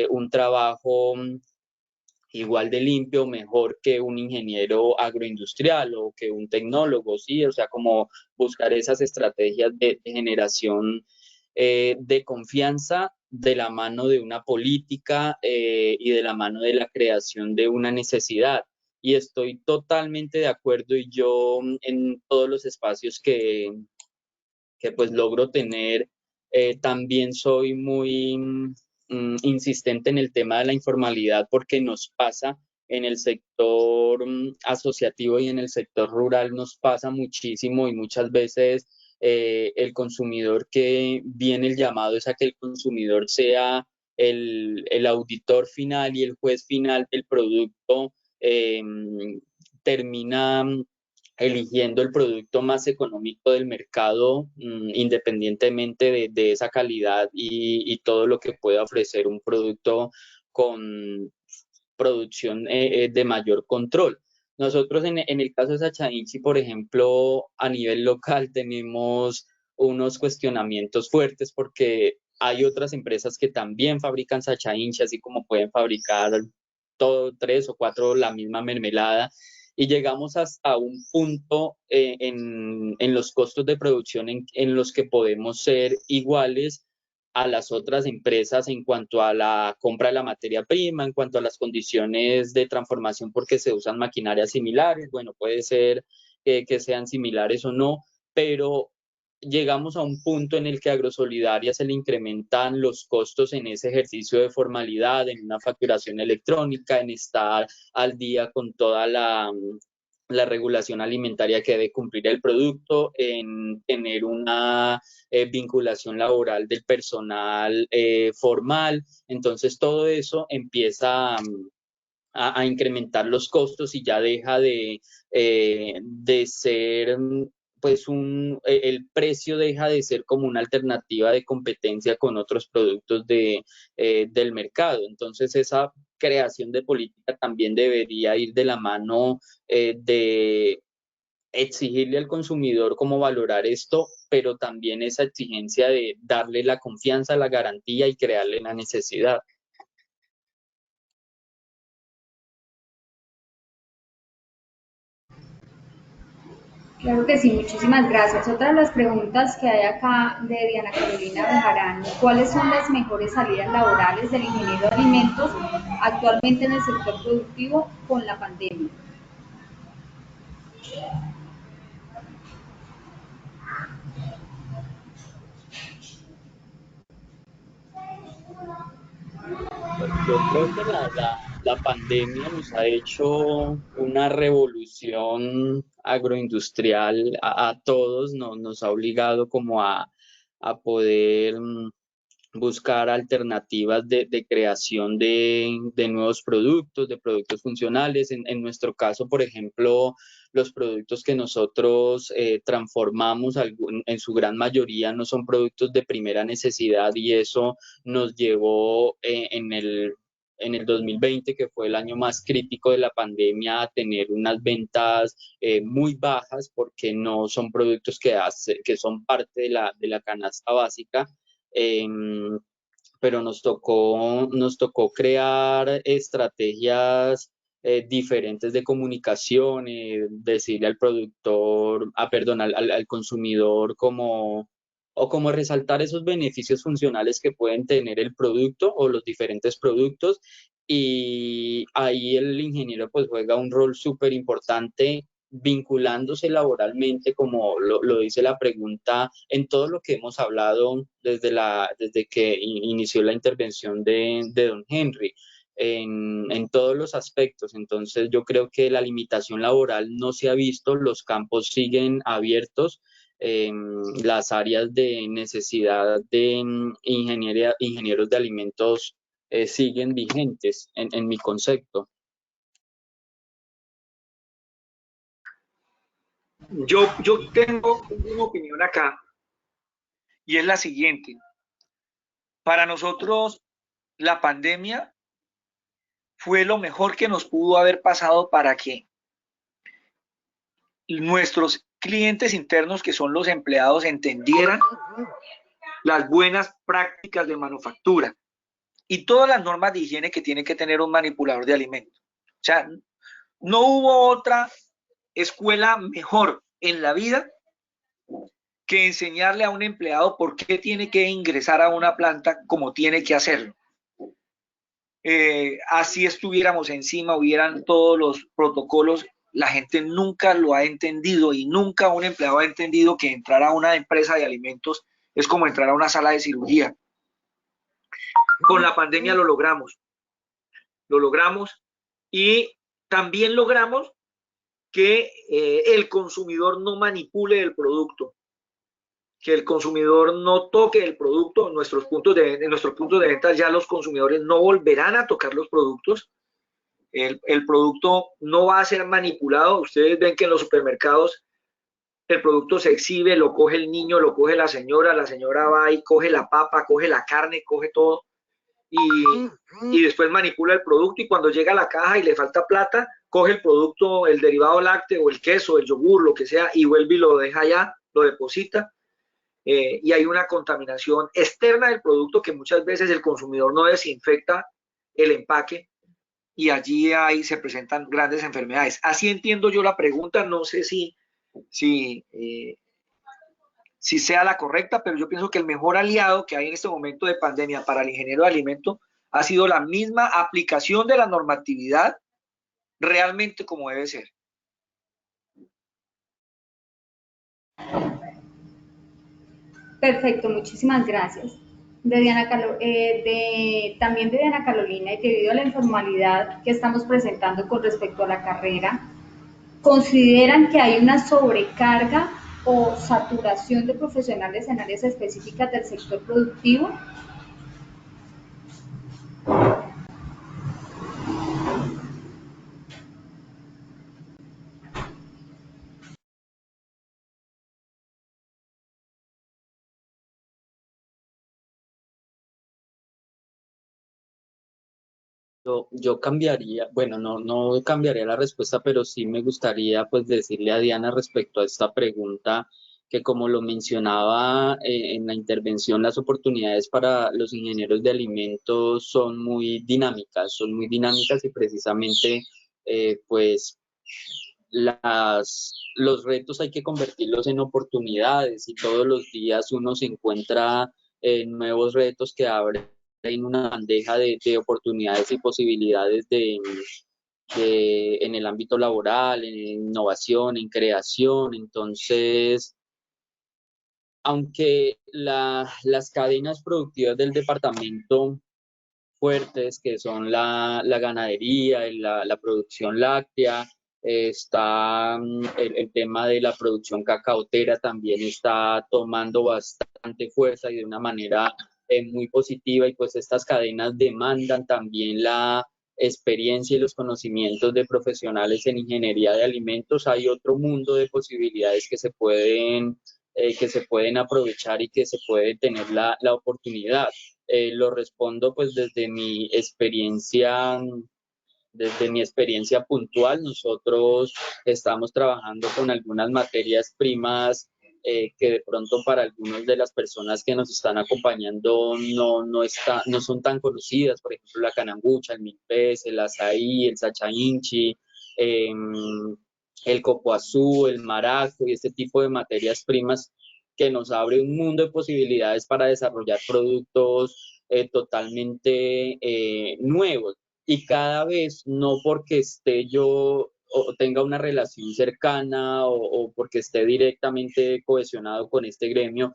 Speaker 6: un trabajo igual de limpio o mejor que un ingeniero agroindustrial o que un tecnólogo, ¿sí? O sea, como buscar esas estrategias de generación de confianza de la mano de una política y de la mano de la creación de una necesidad. Y estoy totalmente de acuerdo y yo en todos los espacios que pues logro tener, también soy muy insistente en el tema de la informalidad porque nos pasa en el sector asociativo y en el sector rural, nos pasa muchísimo y muchas veces el consumidor, que viene el llamado es a que el consumidor sea el auditor final y el juez final del producto, termina eligiendo el producto más económico del mercado, independientemente de esa calidad y todo lo que pueda ofrecer un producto con producción de mayor control. Nosotros en el caso de Sacha Inchi, por ejemplo, a nivel local tenemos unos cuestionamientos fuertes porque hay otras empresas que también fabrican Sacha Inchi, así como pueden fabricar todo, tres o cuatro la misma mermelada, y llegamos hasta un punto en los costos de producción en los que podemos ser iguales a las otras empresas en cuanto a la compra de la materia prima, en cuanto a las condiciones de transformación porque se usan maquinarias similares. Bueno, puede ser que sean similares o no, pero llegamos a un punto en el que a Agrosolidaria se le incrementan los costos en ese ejercicio de formalidad, en una facturación electrónica, en estar al día con toda la regulación alimentaria que debe cumplir el producto, en tener una vinculación laboral del personal formal. Entonces todo eso empieza a incrementar los costos y ya deja de ser, pues el precio deja de ser como una alternativa de competencia con otros productos del mercado. Entonces esa creación de política también debería ir de la mano de exigirle al consumidor cómo valorar esto, pero también esa exigencia de darle la confianza, la garantía y crearle la necesidad.
Speaker 3: Claro que sí, muchísimas gracias. Otra de las preguntas que hay acá de Diana Carolina Bejarano: ¿cuáles son las mejores salidas laborales del ingeniero de alimentos actualmente en el sector productivo con la pandemia?
Speaker 6: Yo creo que la pandemia nos ha hecho una revolución agroindustrial a todos, nos ha obligado como a poder buscar alternativas de creación de nuevos productos, de productos funcionales. En nuestro caso, por ejemplo, los productos que nosotros transformamos en su gran mayoría no son productos de primera necesidad y eso nos llevó en el 2020, que fue el año más crítico de la pandemia, a tener unas ventas muy bajas porque no son productos que son parte de la canasta básica. Eh, pero nos tocó crear estrategias diferentes de comunicación, decirle al productor, perdón, al consumidor o como resaltar esos beneficios funcionales que pueden tener el producto o los diferentes productos. Y ahí el ingeniero pues juega un rol súper importante vinculándose laboralmente, como lo dice la pregunta, en todo lo que hemos hablado desde que inició la intervención de don Henry. en todos los aspectos. Entonces yo creo que la limitación laboral no se ha visto, los campos siguen abiertos, las áreas de necesidad de ingenieros de alimentos siguen vigentes en mi concepto.
Speaker 4: Yo tengo una opinión acá y es la siguiente. Para nosotros la pandemia fue lo mejor que nos pudo haber pasado para que nuestros clientes internos, que son los empleados, entendieran las buenas prácticas de manufactura y todas las normas de higiene que tiene que tener un manipulador de alimentos. O sea, no hubo otra escuela mejor en la vida que enseñarle a un empleado por qué tiene que ingresar a una planta como tiene que hacerlo. Así estuviéramos encima, hubieran todos los protocolos, la gente nunca lo ha entendido y nunca un empleado ha entendido que entrar a una empresa de alimentos es como entrar a una sala de cirugía. Con la pandemia lo logramos y también logramos que el consumidor no manipule el producto, que el consumidor no toque el producto. En nuestros puntos de venta ya los consumidores no volverán a tocar los productos. El producto no va a ser manipulado. Ustedes ven que en los supermercados el producto se exhibe, lo coge el niño, lo coge la señora va y coge la papa, coge la carne, coge todo y después manipula el producto, y cuando llega a la caja y le falta plata, coge el producto, el derivado lácteo, el queso, el yogur, lo que sea, y vuelve y lo deja allá, lo deposita. Y hay una contaminación externa del producto que muchas veces el consumidor no desinfecta el empaque y allí se presentan grandes enfermedades. Así entiendo yo la pregunta, no sé si sea la correcta, pero yo pienso que el mejor aliado que hay en este momento de pandemia para el ingeniero de alimentos ha sido la misma aplicación de la normatividad realmente como debe ser.
Speaker 3: Perfecto, muchísimas gracias. También de Diana Carolina, y debido a la informalidad que estamos presentando con respecto a la carrera, ¿consideran que hay una sobrecarga o saturación de profesionales en áreas específicas del sector productivo?
Speaker 6: Yo cambiaría, bueno, no cambiaría la respuesta, pero sí me gustaría pues decirle a Diana respecto a esta pregunta que, como lo mencionaba en la intervención, las oportunidades para los ingenieros de alimentos son muy dinámicas y precisamente pues los retos hay que convertirlos en oportunidades, y todos los días uno se encuentra nuevos retos que abren una bandeja de oportunidades y posibilidades en el ámbito laboral, en innovación, en creación. Entonces, aunque las cadenas productivas del departamento fuertes, que son la ganadería, la producción láctea, está el tema de la producción cacaotera, también está tomando bastante fuerza y de una manera muy positiva, y pues estas cadenas demandan también la experiencia y los conocimientos de profesionales en ingeniería de alimentos. Hay otro mundo de posibilidades que se pueden aprovechar y que se puede tener la oportunidad. Lo respondo pues desde mi experiencia puntual. Nosotros estamos trabajando con algunas materias primas que de pronto para algunas de las personas que nos están acompañando no son tan conocidas. Por ejemplo, la canambucha, el milpés, el azaí, el sachainchi, el copoazú, el maraco y este tipo de materias primas, que nos abre un mundo de posibilidades para desarrollar productos totalmente nuevos. Y cada vez, no porque esté yo o tenga una relación cercana o porque esté directamente cohesionado con este gremio,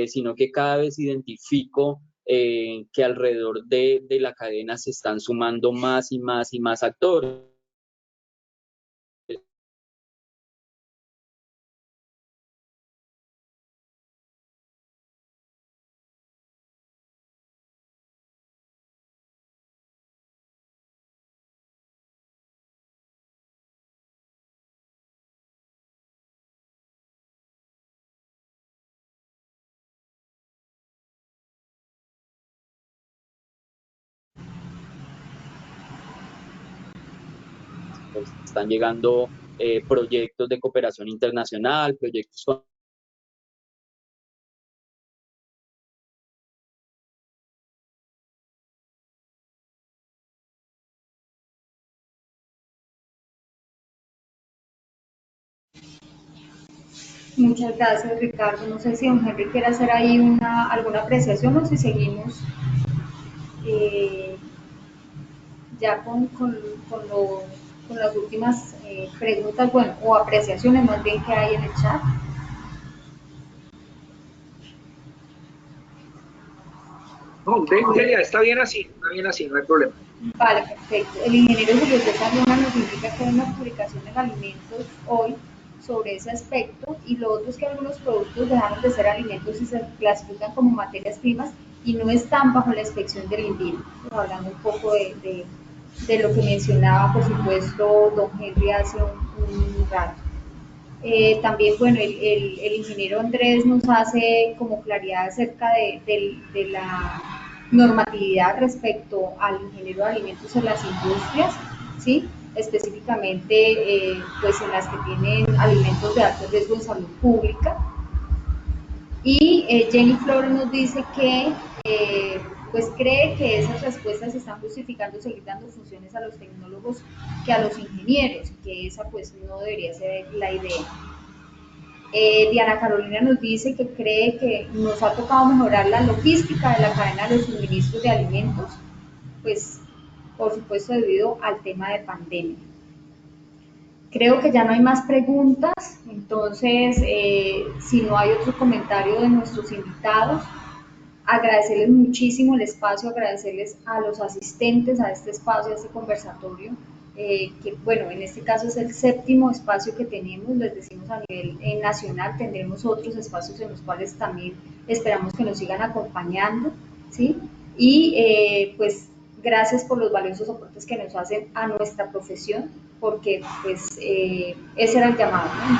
Speaker 6: sino que cada vez identifico que alrededor de la cadena se están sumando más y más y más actores. Están llegando proyectos de cooperación internacional, proyectos con
Speaker 3: Muchas gracias, Ricardo. No sé si don Henry quiere hacer ahí alguna apreciación o si seguimos eh, ya con las últimas preguntas, bueno, o apreciaciones más bien que hay en el chat.
Speaker 4: No, Delia, está bien así, no hay problema.
Speaker 3: Vale, perfecto. El ingeniero Julio César Luna nos indica que hay una publicación en Alimentos hoy sobre ese aspecto, y lo otro es que algunos productos dejaron de ser alimentos y se clasifican como materias primas y no están bajo la inspección del INVIMA. Hablando un poco de lo que mencionaba, por supuesto, don Henry hace un rato. También, bueno, el ingeniero Andrés nos hace como claridad acerca de la normatividad respecto al ingeniero de alimentos en las industrias, ¿sí? Específicamente, pues en las que tienen alimentos de alto riesgo en salud pública. Y Jenny Flores nos dice que pues cree que esas respuestas están justificando seguir dando funciones a los tecnólogos que a los ingenieros, que esa pues no debería ser la idea. Diana Carolina nos dice que cree que nos ha tocado mejorar la logística de la cadena de suministros de alimentos, pues por supuesto debido al tema de pandemia. Creo que ya no hay más preguntas, entonces si no hay otro comentario de nuestros invitados, agradecerles muchísimo el espacio, agradecerles a los asistentes a este espacio, a este conversatorio, que bueno, en este caso es el 7º espacio que tenemos, les decimos a nivel nacional, tendremos otros espacios en los cuales también esperamos que nos sigan acompañando, ¿sí? Y pues gracias por los valiosos aportes que nos hacen a nuestra profesión, porque pues ese era el llamado, ¿no?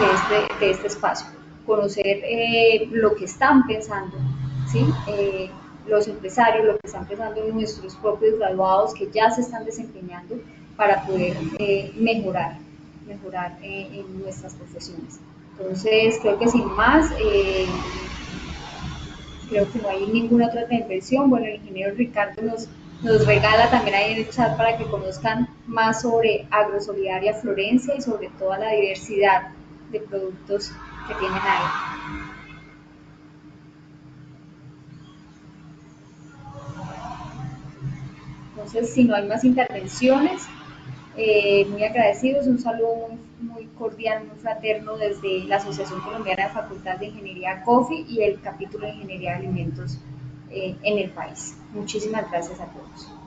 Speaker 3: de este espacio, conocer lo que están pensando, ¿sí? Los empresarios, lo que están pensando nuestros propios graduados que ya se están desempeñando para poder mejorar en nuestras profesiones. Entonces, creo que sin más, creo que no hay ninguna otra intervención. Bueno, el ingeniero Ricardo nos regala también ahí en el chat para que conozcan más sobre Agrosolidaria Florencia y sobre toda la diversidad de productos que tienen ahí. Entonces, si no hay más intervenciones, muy agradecidos, un saludo muy cordial, muy fraterno desde la Asociación Colombiana de Facultad de Ingeniería COFI y el capítulo de Ingeniería de Alimentos en el país. Muchísimas gracias a todos.